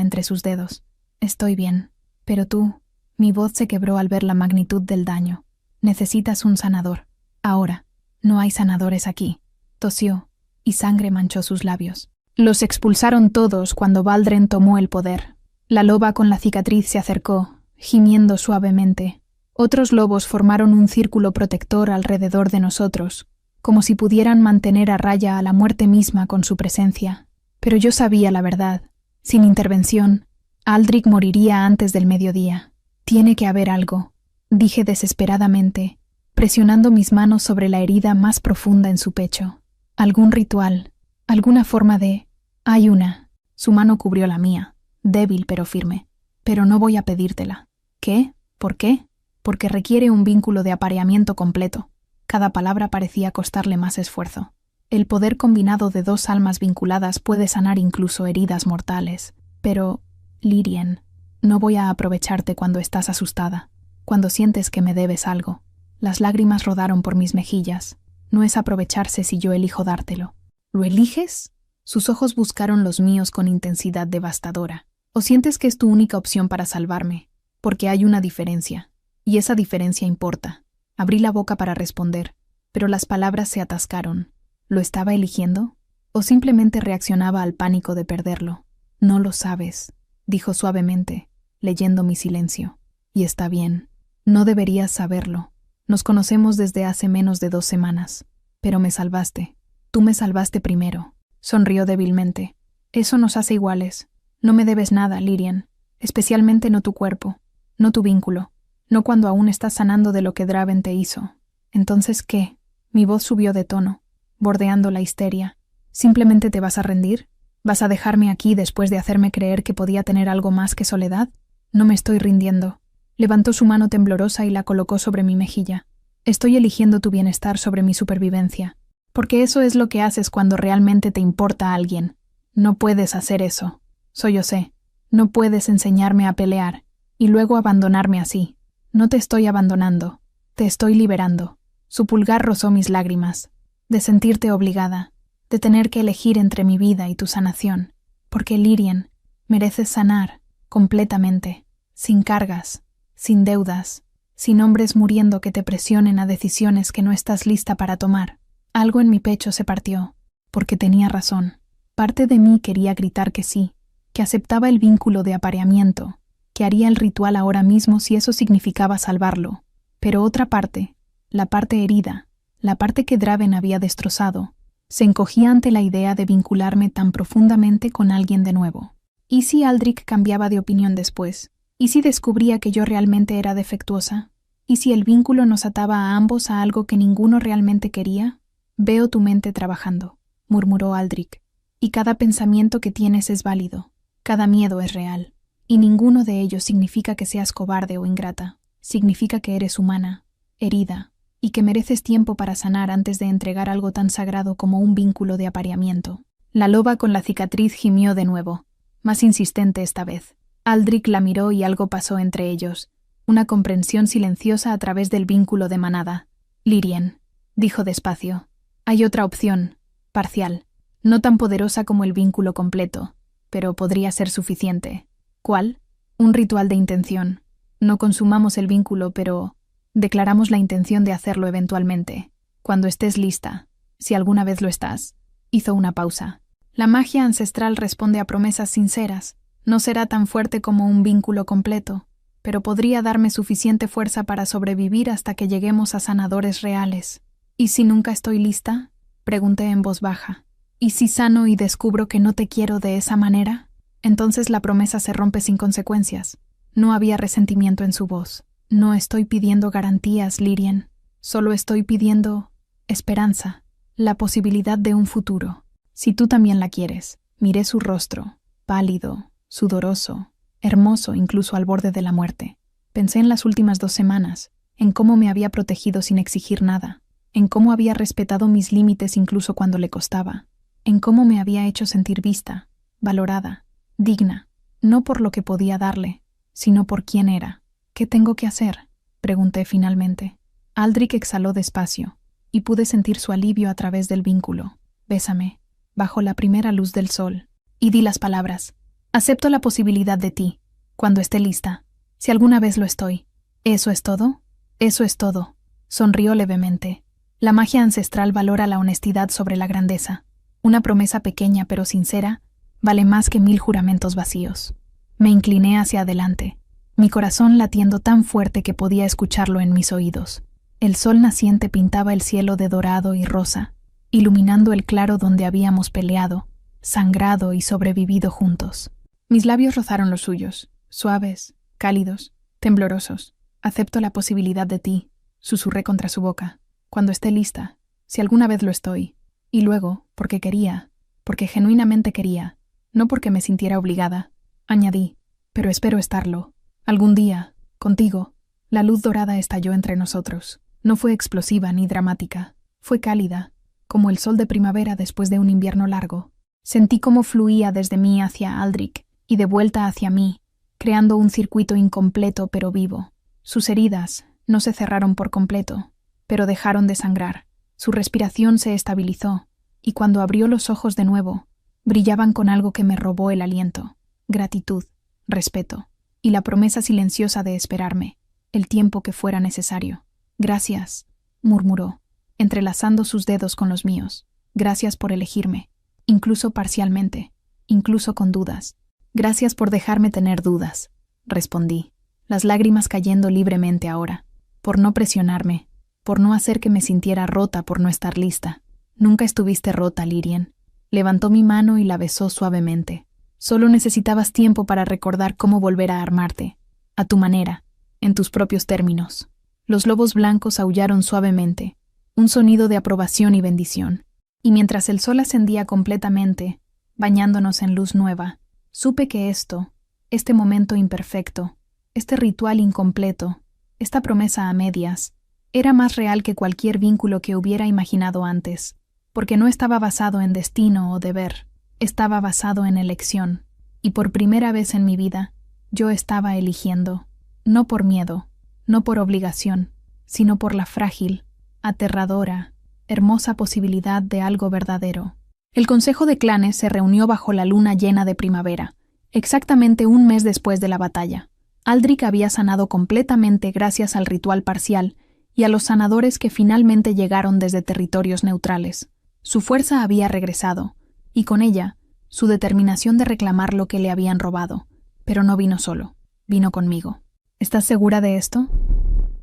entre sus dedos. Estoy bien, pero tú... Mi voz se quebró al ver la magnitud del daño. Necesitas un sanador. Ahora, no hay sanadores aquí. Tosió, y sangre manchó sus labios. Los expulsaron todos cuando Valdren tomó el poder. La loba con la cicatriz se acercó, gimiendo suavemente. Otros lobos formaron un círculo protector alrededor de nosotros, como si pudieran mantener a raya a la muerte misma con su presencia. Pero yo sabía la verdad. Sin intervención, Aldrich moriría antes del mediodía. Tiene que haber algo, dije desesperadamente, presionando mis manos sobre la herida más profunda en su pecho. Algún ritual, alguna forma de... Hay una. Su mano cubrió la mía, débil pero firme. Pero no voy a pedírtela. ¿Qué? ¿Por qué? Porque requiere un vínculo de apareamiento completo. Cada palabra parecía costarle más esfuerzo. El poder combinado de 2 almas vinculadas puede sanar incluso heridas mortales. Pero, Lírien, no voy a aprovecharte cuando estás asustada, cuando sientes que me debes algo. Las lágrimas rodaron por mis mejillas. No es aprovecharse si yo elijo dártelo. ¿Lo eliges? Sus ojos buscaron los míos con intensidad devastadora. ¿O sientes que es tu única opción para salvarme? Porque hay una diferencia. Y esa diferencia importa. Abrí la boca para responder, pero las palabras se atascaron. ¿Lo estaba eligiendo? ¿O simplemente reaccionaba al pánico de perderlo? No lo sabes, dijo suavemente, leyendo mi silencio. Y está bien. No deberías saberlo. Nos conocemos desde hace menos de 2 semanas. Pero me salvaste. Tú me salvaste primero. Sonrió débilmente. Eso nos hace iguales. No me debes nada, Lírien. Especialmente no tu cuerpo. No tu vínculo. No cuando aún estás sanando de lo que Draven te hizo. ¿Entonces qué? Mi voz subió de tono, bordeando la histeria. ¿Simplemente te vas a rendir? ¿Vas a dejarme aquí después de hacerme creer que podía tener algo más que soledad? No me estoy rindiendo. Levantó su mano temblorosa y la colocó sobre mi mejilla. Estoy eligiendo tu bienestar sobre mi supervivencia. Porque eso es lo que haces cuando realmente te importa a alguien. No puedes hacer eso. Sollocé. No puedes enseñarme a pelear y luego abandonarme así. No te estoy abandonando. Te estoy liberando. Su pulgar rozó mis lágrimas. De sentirte obligada. De tener que elegir entre mi vida y tu sanación. Porque, Lírien, mereces sanar completamente. Sin cargas. Sin deudas. Sin hombres muriendo que te presionen a decisiones que no estás lista para tomar. Algo en mi pecho se partió. Porque tenía razón. Parte de mí quería gritar que sí. Que aceptaba el vínculo de apareamiento. Que haría el ritual ahora mismo si eso significaba salvarlo. Pero otra parte, la parte herida, la parte que Draven había destrozado, se encogía ante la idea de vincularme tan profundamente con alguien de nuevo. ¿Y si Aldrich cambiaba de opinión después? ¿Y si descubría que yo realmente era defectuosa? ¿Y si el vínculo nos ataba a ambos a algo que ninguno realmente quería? Veo tu mente trabajando, murmuró Aldrich, y cada pensamiento que tienes es válido, cada miedo es real. Y ninguno de ellos significa que seas cobarde o ingrata. Significa que eres humana, herida, y que mereces tiempo para sanar antes de entregar algo tan sagrado como un vínculo de apareamiento. La loba con la cicatriz gimió de nuevo, más insistente esta vez. Aldrich la miró y algo pasó entre ellos, una comprensión silenciosa a través del vínculo de manada. Lirien, dijo despacio, hay otra opción, parcial, no tan poderosa como el vínculo completo, pero podría ser suficiente. ¿Cuál? Un ritual de intención. No consumamos el vínculo, pero declaramos la intención de hacerlo eventualmente. Cuando estés lista, si alguna vez lo estás. Hizo una pausa. La magia ancestral responde a promesas sinceras. No será tan fuerte como un vínculo completo, pero podría darme suficiente fuerza para sobrevivir hasta que lleguemos a sanadores reales. ¿Y si nunca estoy lista? Pregunté en voz baja. ¿Y si sano y descubro que no te quiero de esa manera? Entonces la promesa se rompe sin consecuencias. No había resentimiento en su voz. No estoy pidiendo garantías, Lirien. Solo estoy pidiendo esperanza, la posibilidad de un futuro. Si tú también la quieres. Miré su rostro, pálido, sudoroso, hermoso incluso al borde de la muerte. Pensé en las últimas 2 semanas, en cómo me había protegido sin exigir nada, en cómo había respetado mis límites incluso cuando le costaba, en cómo me había hecho sentir vista, valorada, digna, no por lo que podía darle, sino por quién era. ¿Qué tengo que hacer?, pregunté finalmente. Aldrich exhaló despacio, y pude sentir su alivio a través del vínculo. Bésame, bajo la primera luz del sol, y di las palabras. Acepto la posibilidad de ti, cuando esté lista, si alguna vez lo estoy. ¿Eso es todo? Eso es todo. Sonrió levemente. La magia ancestral valora la honestidad sobre la grandeza. Una promesa pequeña pero sincera vale más que 1000 juramentos vacíos. Me incliné hacia adelante, mi corazón latiendo tan fuerte que podía escucharlo en mis oídos. El sol naciente pintaba el cielo de dorado y rosa, iluminando el claro donde habíamos peleado, sangrado y sobrevivido juntos. Mis labios rozaron los suyos, suaves, cálidos, temblorosos. Acepto la posibilidad de ti, susurré contra su boca. Cuando esté lista, si alguna vez lo estoy. Y luego, porque quería, porque genuinamente quería, no porque me sintiera obligada, añadí, pero espero estarlo. Algún día, contigo. La luz dorada estalló entre nosotros. No fue explosiva ni dramática. Fue cálida, como el sol de primavera después de un invierno largo. Sentí cómo fluía desde mí hacia Aldrich y de vuelta hacia mí, creando un circuito incompleto pero vivo. Sus heridas no se cerraron por completo, pero dejaron de sangrar. Su respiración se estabilizó, y cuando abrió los ojos de nuevo, brillaban con algo que me robó el aliento. Gratitud, respeto, y la promesa silenciosa de esperarme, el tiempo que fuera necesario. Gracias, murmuró, entrelazando sus dedos con los míos. Gracias por elegirme, incluso parcialmente, incluso con dudas. Gracias por dejarme tener dudas, respondí, las lágrimas cayendo libremente ahora, por no presionarme, por no hacer que me sintiera rota por no estar lista. Nunca estuviste rota, Lirien. Levantó mi mano y la besó suavemente. Solo necesitabas tiempo para recordar cómo volver a armarte, a tu manera, en tus propios términos. Los lobos blancos aullaron suavemente, un sonido de aprobación y bendición. Y mientras el sol ascendía completamente, bañándonos en luz nueva, supe que este momento imperfecto, este ritual incompleto, esta promesa a medias, era más real que cualquier vínculo que hubiera imaginado antes, porque no estaba basado en destino o deber, estaba basado en elección, y por primera vez en mi vida, yo estaba eligiendo, no por miedo, no por obligación, sino por la frágil, aterradora, hermosa posibilidad de algo verdadero. El Consejo de Clanes se reunió bajo la luna llena de primavera, exactamente un mes después de la batalla. Aldrich había sanado completamente gracias al ritual parcial y a los sanadores que finalmente llegaron desde territorios neutrales. Su fuerza había regresado, y con ella, su determinación de reclamar lo que le habían robado. Pero no vino solo, vino conmigo. ¿Estás segura de esto?,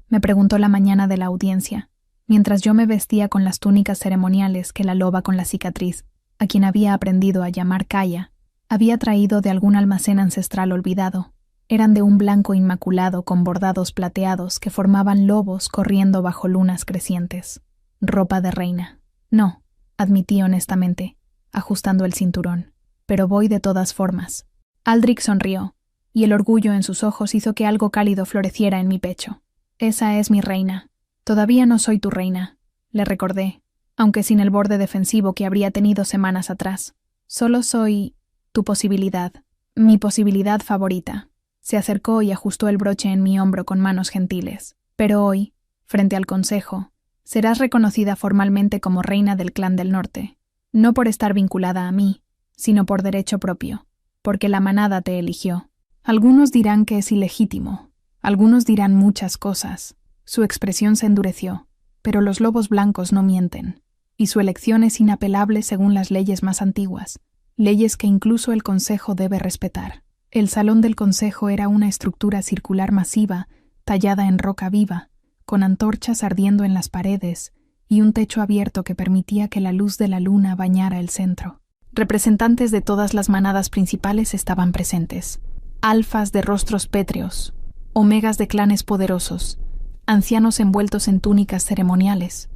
me preguntó la mañana de la audiencia, mientras yo me vestía con las túnicas ceremoniales que la loba con la cicatriz, a quien había aprendido a llamar Kaya, había traído de algún almacén ancestral olvidado. Eran de un blanco inmaculado con bordados plateados que formaban lobos corriendo bajo lunas crecientes. Ropa de reina. No, admití honestamente, ajustando el cinturón. Pero voy de todas formas. Aldrich sonrió. y el orgullo en sus ojos hizo que algo cálido floreciera en mi pecho. Esa es mi reina. Todavía no soy tu reina, le recordé, aunque sin el borde defensivo que habría tenido semanas atrás. Solo soy tu posibilidad, mi posibilidad favorita. Se acercó y ajustó el broche en mi hombro con manos gentiles. Pero hoy, frente al consejo, serás reconocida formalmente como reina del clan del norte, no por estar vinculada a mí, sino por derecho propio, porque la manada te eligió. Algunos dirán que es ilegítimo, algunos dirán muchas cosas. Su expresión se endureció, pero los lobos blancos no mienten, y su elección es inapelable según las leyes más antiguas, leyes que incluso el consejo debe respetar. El salón del consejo era una estructura circular masiva, tallada en roca viva, con antorchas ardiendo en las paredes y un techo abierto que permitía que la luz de la luna bañara el centro. Representantes de todas las manadas principales estaban presentes, alfas de rostros pétreos, omegas de clanes poderosos, ancianos envueltos en túnicas ceremoniales.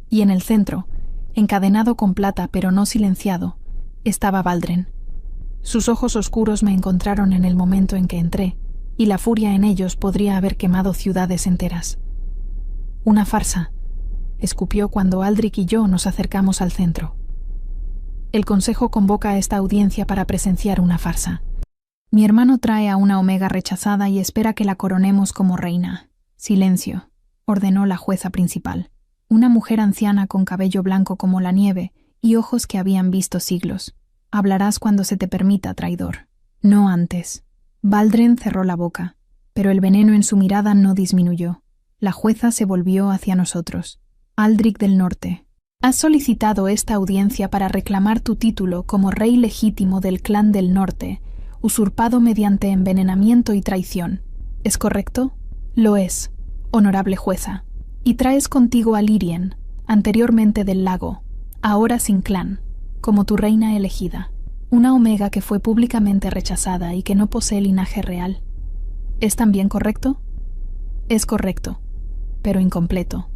Y en el centro, encadenado con plata pero no silenciado, estaba Valdren. Sus ojos oscuros me encontraron en el momento en que entré, y la furia en ellos podría haber quemado ciudades enteras. Una farsa, escupió cuando Aldrich y yo nos acercamos al centro. El consejo convoca a esta audiencia para presenciar una farsa. Mi hermano trae a una omega rechazada y espera que la coronemos como reina. Silencio, ordenó la jueza principal. Una mujer anciana con cabello blanco como la nieve y ojos que habían visto siglos. Hablarás cuando se te permita, traidor. No antes. Valdren cerró la boca, pero el veneno en su mirada no disminuyó. La jueza se volvió hacia nosotros. Aldrich del Norte, has solicitado esta audiencia para reclamar tu título como rey legítimo del clan del Norte, usurpado mediante envenenamiento y traición. ¿Es correcto? Lo es, honorable jueza. Y traes contigo a Lyrien, anteriormente del lago, ahora sin clan, como tu reina elegida, una omega que fue públicamente rechazada y que no posee linaje real. ¿Es también correcto? Es correcto, pero incompleto.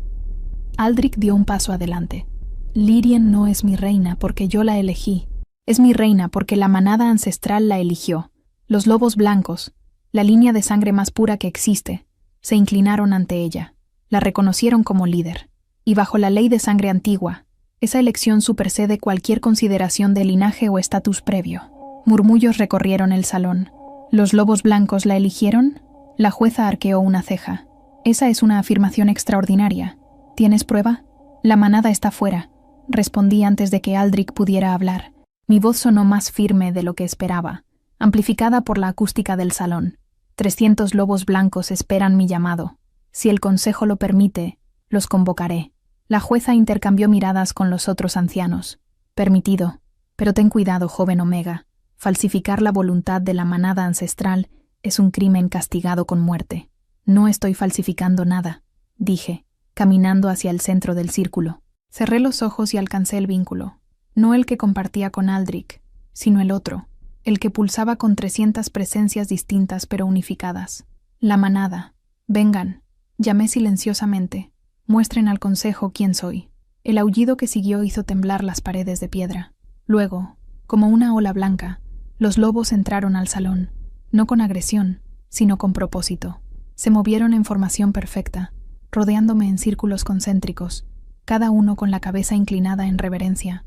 Aldrich dio un paso adelante. Lyrien no es mi reina porque yo la elegí. Es mi reina porque la manada ancestral la eligió. Los lobos blancos, la línea de sangre más pura que existe, se inclinaron ante ella. La reconocieron como líder. Y bajo la ley de sangre antigua, esa elección supersede cualquier consideración de linaje o estatus previo. Murmullos recorrieron el salón. ¿Los lobos blancos la eligieron? La jueza arqueó una ceja. Esa es una afirmación extraordinaria. ¿Tienes prueba? La manada está fuera, respondí antes de que Aldrich pudiera hablar. Mi voz sonó más firme de lo que esperaba, amplificada por la acústica del salón. 300 lobos blancos esperan mi llamado. Si el consejo lo permite, los convocaré. La jueza intercambió miradas con los otros ancianos. Permitido, pero ten cuidado, joven Omega. Falsificar la voluntad de la manada ancestral es un crimen castigado con muerte. No estoy falsificando nada, dije, caminando hacia el centro del círculo. Cerré los ojos y alcancé el vínculo. No el que compartía con Aldrich, sino el otro, el que pulsaba con 300 presencias distintas pero unificadas. La manada. Vengan, llamé silenciosamente. Muestren al consejo quién soy. El aullido que siguió hizo temblar las paredes de piedra. Luego, como una ola blanca, los lobos entraron al salón, no con agresión, sino con propósito. Se movieron en formación perfecta, rodeándome en círculos concéntricos, cada uno con la cabeza inclinada en reverencia.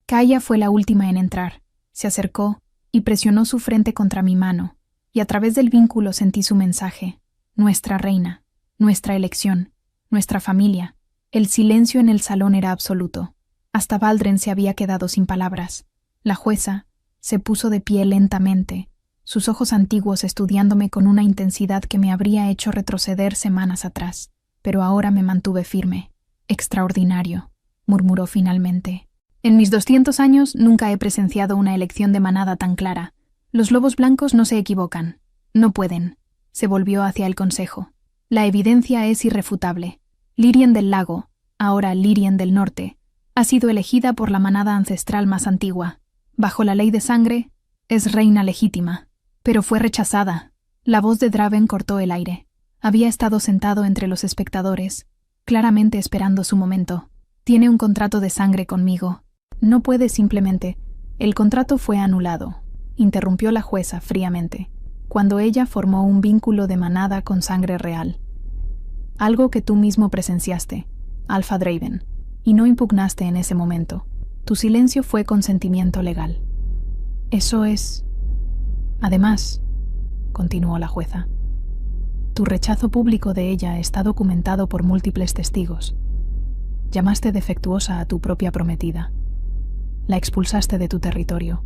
Kaya fue la última en entrar. Se acercó y presionó su frente contra mi mano, y a través del vínculo sentí su mensaje. Nuestra reina, nuestra elección, nuestra familia. El silencio en el salón era absoluto. Hasta Valdren se había quedado sin palabras. La jueza se puso de pie lentamente, sus ojos antiguos estudiándome con una intensidad que me habría hecho retroceder semanas atrás. Pero ahora me mantuve firme. Extraordinario, murmuró finalmente. En mis 200 años nunca he presenciado una elección de manada tan clara. Los lobos blancos no se equivocan. No pueden. Se volvió hacia el consejo. La evidencia es irrefutable. Lyrien del Lago, ahora Lyrien del Norte, ha sido elegida por la manada ancestral más antigua. Bajo la ley de sangre, es reina legítima. Pero fue rechazada. La voz de Draven cortó el aire. Había estado sentado entre los espectadores, claramente esperando su momento. Tiene un contrato de sangre conmigo. No puede simplemente. El contrato fue anulado, interrumpió la jueza fríamente. cuando ella formó un vínculo de manada con sangre real. Algo que tú mismo presenciaste, Alpha Draven, y no impugnaste en ese momento. Tu silencio fue consentimiento legal. Eso es... Además, continuó la jueza, tu rechazo público de ella está documentado por múltiples testigos. Llamaste defectuosa a tu propia prometida. La expulsaste de tu territorio.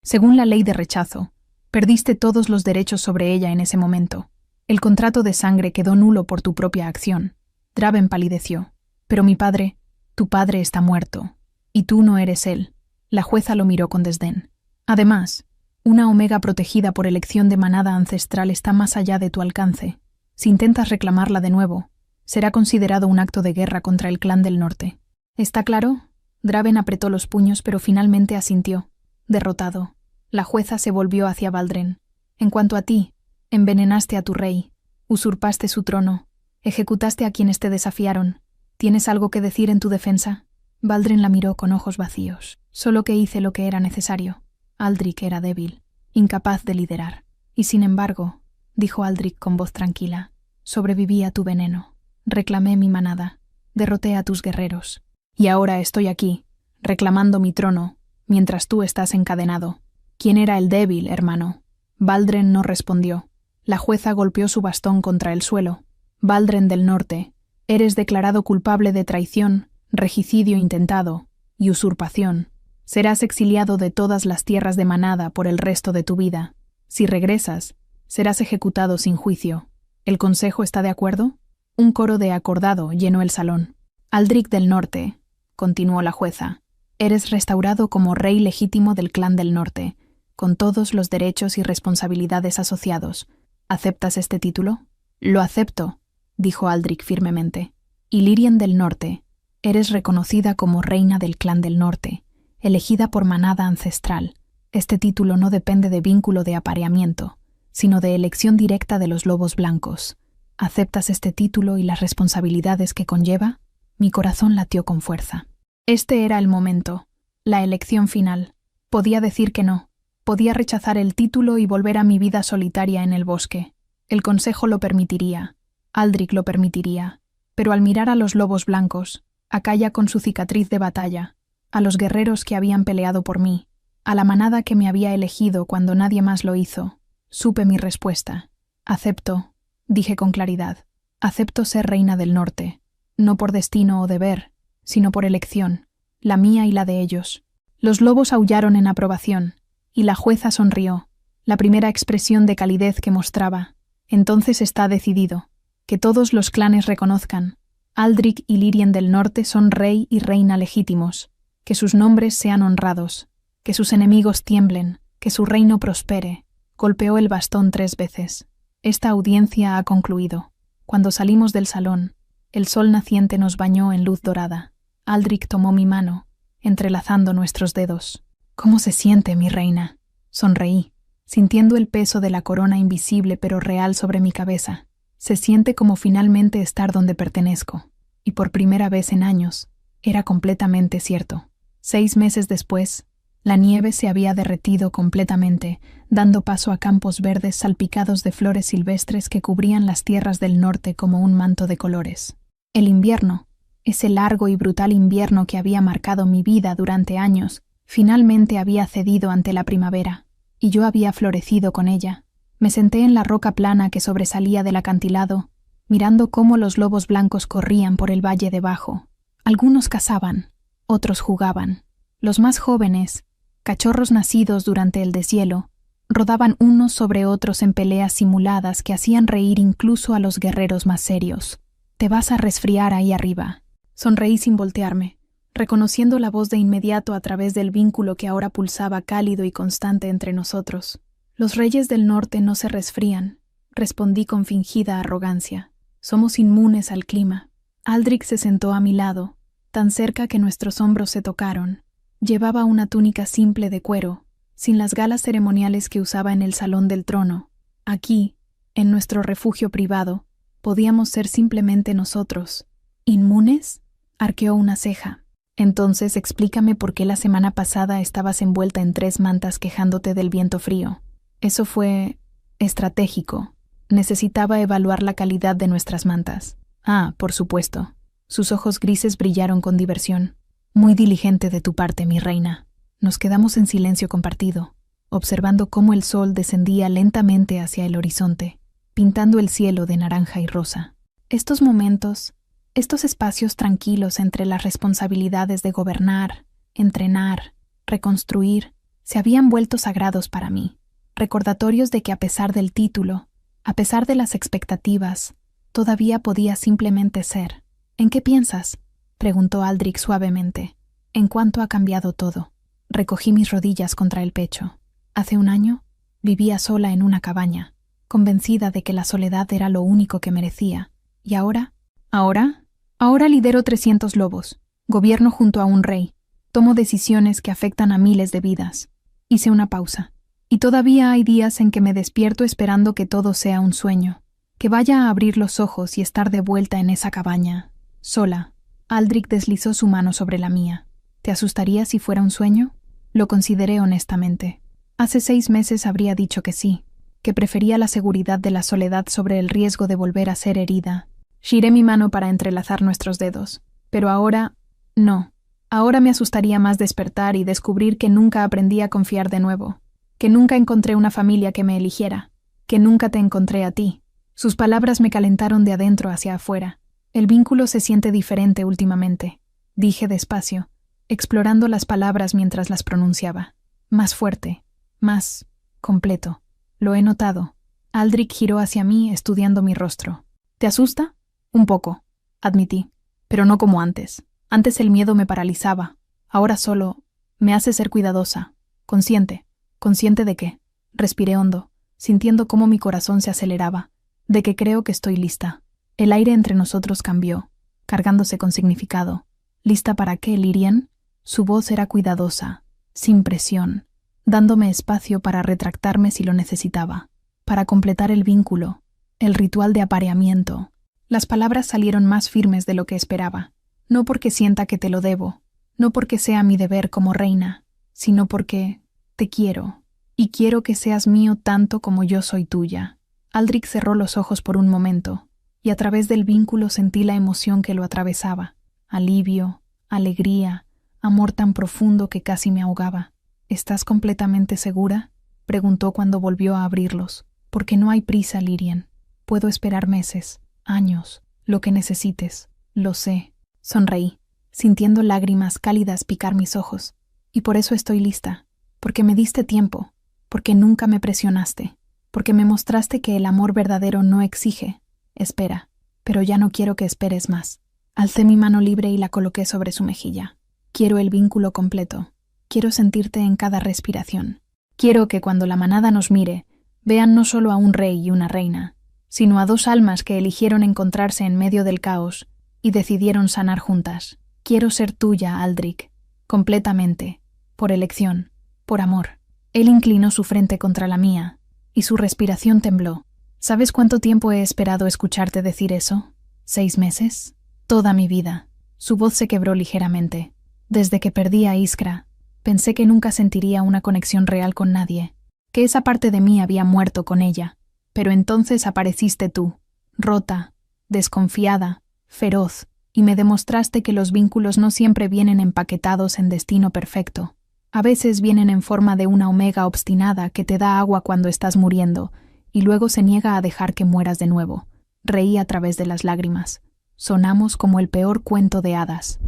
Según la ley de rechazo, perdiste todos los derechos sobre ella en ese momento. El contrato de sangre quedó nulo por tu propia acción. Draven palideció. Pero mi padre, tu padre está muerto, y tú no eres él. La jueza lo miró con desdén. Además, una omega protegida por elección de manada ancestral está más allá de tu alcance. Si intentas reclamarla de nuevo, será considerado un acto de guerra contra el clan del norte. ¿Está claro? Draven apretó los puños, pero finalmente asintió. Derrotado, la jueza se volvió hacia Valdren. En cuanto a ti, envenenaste a tu rey, usurpaste su trono, ejecutaste a quienes te desafiaron. ¿Tienes algo que decir en tu defensa? Valdren la miró con ojos vacíos. Solo que hice lo que era necesario. Aldrich era débil, incapaz de liderar. Y sin embargo, dijo Aldrich con voz tranquila, sobreviví a tu veneno. Reclamé mi manada. Derroté a tus guerreros. Y ahora estoy aquí, reclamando mi trono, mientras tú estás encadenado. ¿Quién era el débil, hermano? Valdren no respondió. La jueza golpeó su bastón contra el suelo. Valdren del Norte, eres declarado culpable de traición, regicidio intentado y usurpación. Serás exiliado de todas las tierras de manada por el resto de tu vida. Si regresas, serás ejecutado sin juicio. ¿El consejo está de acuerdo? Un coro de acordado llenó el salón. Aldrich del Norte, continuó la jueza, eres restaurado como rey legítimo del clan del Norte, con todos los derechos y responsabilidades asociados. ¿Aceptas este título? Lo acepto, dijo Aldrich firmemente. Y Lyrien del Norte, eres reconocida como reina del clan del Norte, elegida por manada ancestral. Este título no depende de vínculo de apareamiento, sino de elección directa de los lobos blancos. ¿Aceptas este título y las responsabilidades que conlleva? Mi corazón latió con fuerza. Este era el momento, la elección final. Podía decir que no. Podía rechazar el título y volver a mi vida solitaria en el bosque. El consejo lo permitiría. Aldrich lo permitiría. Pero al mirar a los lobos blancos, a Kaya con su cicatriz de batalla, a los guerreros que habían peleado por mí, a la manada que me había elegido cuando nadie más lo hizo, supe mi respuesta. Acepto, dije con claridad, acepto ser reina del norte, no por destino o deber, sino por elección, la mía y la de ellos. Los lobos aullaron en aprobación, y la jueza sonrió, la primera expresión de calidez que mostraba. Entonces está decidido, que todos los clanes reconozcan. Aldrich y Lyrien del Norte son rey y reina legítimos, que sus nombres sean honrados, que sus enemigos tiemblen, que su reino prospere. Golpeó el bastón 3 veces. Esta audiencia ha concluido. Cuando salimos del salón, el sol naciente nos bañó en luz dorada. Aldrich tomó mi mano, entrelazando nuestros dedos. ¿Cómo se siente, mi reina? Sonreí, sintiendo el peso de la corona invisible pero real sobre mi cabeza. Se siente como finalmente estar donde pertenezco. Y por primera vez en años, era completamente cierto. 6 meses después, la nieve se había derretido completamente, dando paso a campos verdes salpicados de flores silvestres que cubrían las tierras del norte como un manto de colores. El invierno, ese largo y brutal invierno que había marcado mi vida durante años, finalmente había cedido ante la primavera, y yo había florecido con ella. Me senté en la roca plana que sobresalía del acantilado, mirando cómo los lobos blancos corrían por el valle debajo. Algunos cazaban, otros jugaban. Los más jóvenes, cachorros nacidos durante el deshielo, rodaban unos sobre otros en peleas simuladas que hacían reír incluso a los guerreros más serios. «Te vas a resfriar ahí arriba». Sonreí sin voltearme, reconociendo la voz de inmediato a través del vínculo que ahora pulsaba cálido y constante entre nosotros. «Los reyes del norte no se resfrían», respondí con fingida arrogancia. «Somos inmunes al clima». Aldrich se sentó a mi lado, tan cerca que nuestros hombros se tocaron. Llevaba una túnica simple de cuero, sin las galas ceremoniales que usaba en el salón del trono. Aquí, en nuestro refugio privado, podíamos ser simplemente nosotros. ¿Inmunes?, arqueó una ceja. Entonces explícame por qué la semana pasada estabas envuelta en 3 mantas quejándote del viento frío. Eso fue Estratégico. Necesitaba evaluar la calidad de nuestras mantas. Ah, por supuesto. Sus ojos grises brillaron con diversión. Muy diligente de tu parte, mi reina. Nos quedamos en silencio compartido, observando cómo el sol descendía lentamente hacia el horizonte, pintando el cielo de naranja y rosa. Estos momentos, estos espacios tranquilos entre las responsabilidades de gobernar, entrenar, reconstruir, se habían vuelto sagrados para mí, recordatorios de que a pesar del título, a pesar de las expectativas, todavía podía simplemente ser. ¿En qué piensas?, preguntó Aldrich suavemente. En cuánto ha cambiado todo. Recogí mis rodillas contra el pecho. Hace un año vivía sola en una cabaña, convencida de que la soledad era lo único que merecía. ¿Y ahora? Ahora lidero 300 lobos, gobierno junto a un rey, tomo decisiones que afectan a miles de vidas. Hice una pausa. Y todavía hay días en que me despierto esperando que todo sea un sueño, que vaya a abrir los ojos y estar de vuelta en esa cabaña, sola. Aldrich deslizó su mano sobre la mía. ¿Te asustaría si fuera un sueño? Lo consideré honestamente. Hace 6 meses habría dicho que sí, que prefería la seguridad de la soledad sobre el riesgo de volver a ser herida. Giré mi mano para entrelazar nuestros dedos. Pero ahora, no. Ahora me asustaría más despertar y descubrir que nunca aprendí a confiar de nuevo, que nunca encontré una familia que me eligiera, que nunca te encontré a ti. Sus palabras me calentaron de adentro hacia afuera. El vínculo se siente diferente últimamente, dije despacio, explorando las palabras mientras las pronunciaba. Más fuerte, más completo. Lo he notado. Aldrich giró hacia mí, estudiando mi rostro. ¿Te asusta? Un poco, admití, pero no como antes. Antes el miedo me paralizaba. Ahora solo me hace ser cuidadosa, consciente. ¿Consciente de qué? Respiré hondo, sintiendo cómo mi corazón se aceleraba, de que creo que estoy lista. El aire entre nosotros cambió, cargándose con significado. ¿Lista para qué, Lirian? Su voz era cuidadosa, sin presión, dándome espacio para retractarme si lo necesitaba, para completar el vínculo, el ritual de apareamiento. Las palabras salieron más firmes de lo que esperaba, no porque sienta que te lo debo, no porque sea mi deber como reina, sino porque te quiero, y quiero que seas mío tanto como yo soy tuya. Aldrich cerró los ojos por un momento, y a través del vínculo sentí la emoción que lo atravesaba. Alivio, alegría, amor tan profundo que casi me ahogaba. ¿Estás completamente segura?, preguntó cuando volvió a abrirlos. Porque no hay prisa, Lirian. Puedo esperar meses, años, lo que necesites. Lo sé. Sonreí, sintiendo lágrimas cálidas picar mis ojos. Y por eso estoy lista. Porque me diste tiempo. Porque nunca me presionaste. Porque me mostraste que el amor verdadero no exige. Espera, pero ya no quiero que esperes más. Alcé mi mano libre y la coloqué sobre su mejilla. Quiero el vínculo completo. Quiero sentirte en cada respiración. Quiero que cuando la manada nos mire, vean no solo a un rey y una reina, sino a 2 almas que eligieron encontrarse en medio del caos y decidieron sanar juntas. Quiero ser tuya, Aldrich, completamente, por elección, por amor. Él inclinó su frente contra la mía, y su respiración tembló. ¿Sabes cuánto tiempo he esperado escucharte decir eso? 6 meses. Toda mi vida. Su voz se quebró ligeramente. Desde que perdí a Iskra, pensé que nunca sentiría una conexión real con nadie, que esa parte de mí había muerto con ella. Pero entonces apareciste tú, rota, desconfiada, feroz, y me demostraste que los vínculos no siempre vienen empaquetados en destino perfecto. A veces vienen en forma de una omega obstinada que te da agua cuando estás muriendo, y luego se niega a dejar que mueras de nuevo. Reí a través de las lágrimas. Sonamos como el peor cuento de hadas.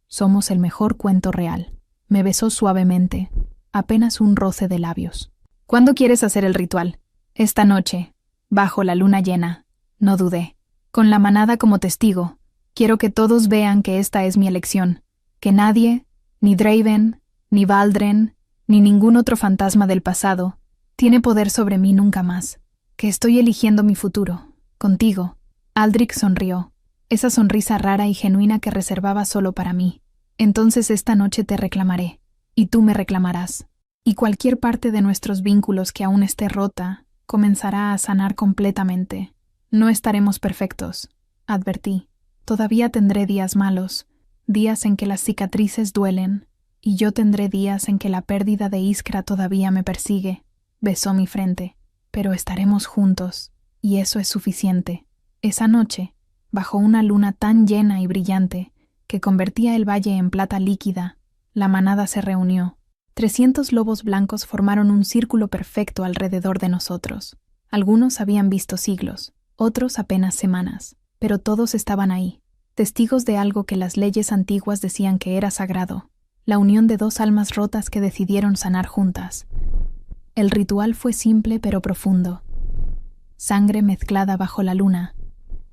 Somos el mejor cuento real. Me besó suavemente, apenas un roce de labios. ¿Cuándo quieres hacer el ritual? Esta noche, bajo la luna llena. No dudé. Con la manada como testigo, quiero que todos vean que esta es mi elección, que nadie, ni Draven, ni Valdren, ni ningún otro fantasma del pasado, tiene poder sobre mí nunca más. Que estoy eligiendo mi futuro, contigo. Aldrich sonrió, esa sonrisa rara y genuina que reservaba solo para mí. Entonces esta noche te reclamaré, y tú me reclamarás. Y cualquier parte de nuestros vínculos que aún esté rota, comenzará a sanar completamente. No estaremos perfectos, advertí. Todavía tendré días malos, días en que las cicatrices duelen, y yo tendré días en que la pérdida de Iskra todavía me persigue. Besó mi frente. pero estaremos juntos, y eso es suficiente. Esa noche, bajo una luna tan llena y brillante que convertía el valle en plata líquida, la manada se reunió. 300 lobos blancos formaron un círculo perfecto alrededor de nosotros. Algunos habían visto siglos, otros apenas semanas, pero todos estaban ahí, testigos de algo que las leyes antiguas decían que era sagrado, la unión de dos almas rotas que decidieron sanar juntas. El ritual fue simple pero profundo. Sangre mezclada bajo la luna,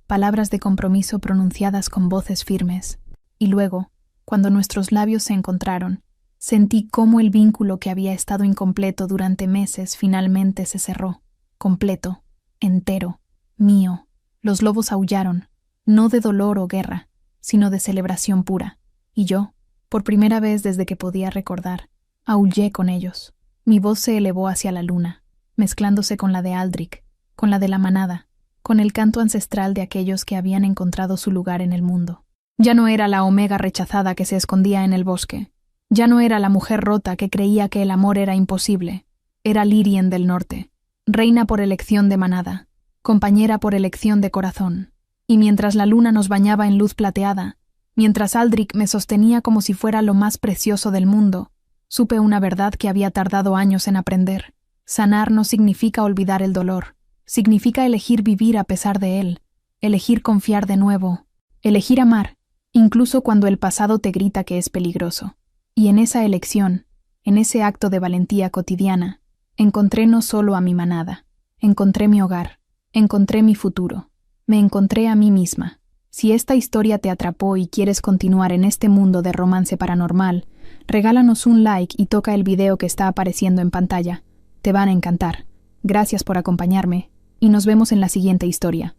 palabras de compromiso pronunciadas con voces firmes, y luego, cuando nuestros labios se encontraron, sentí cómo el vínculo que había estado incompleto durante meses finalmente se cerró, completo, entero, mío. Los lobos aullaron, no de dolor o guerra, sino de celebración pura, y yo, por primera vez desde que podía recordar, aullé con ellos. Mi voz se elevó hacia la luna, mezclándose con la de Aldrich, con la de la manada, con el canto ancestral de aquellos que habían encontrado su lugar en el mundo. Ya no era la Omega rechazada que se escondía en el bosque. Ya no era la mujer rota que creía que el amor era imposible. Era Lyrien del Norte, reina por elección de manada, compañera por elección de corazón. Y mientras la luna nos bañaba en luz plateada, mientras Aldrich me sostenía como si fuera lo más precioso del mundo, supe una verdad que había tardado años en aprender. Sanar no significa olvidar el dolor. Significa elegir vivir a pesar de él, elegir confiar de nuevo, elegir amar, incluso cuando el pasado te grita que es peligroso. Y en esa elección, en ese acto de valentía cotidiana, encontré no solo a mi manada, encontré mi hogar, encontré mi futuro, me encontré a mí misma. Si esta historia te atrapó y quieres continuar en este mundo de romance paranormal, regálanos un like y toca el video que está apareciendo en pantalla. Te van a encantar. Gracias por acompañarme, y nos vemos en la siguiente historia.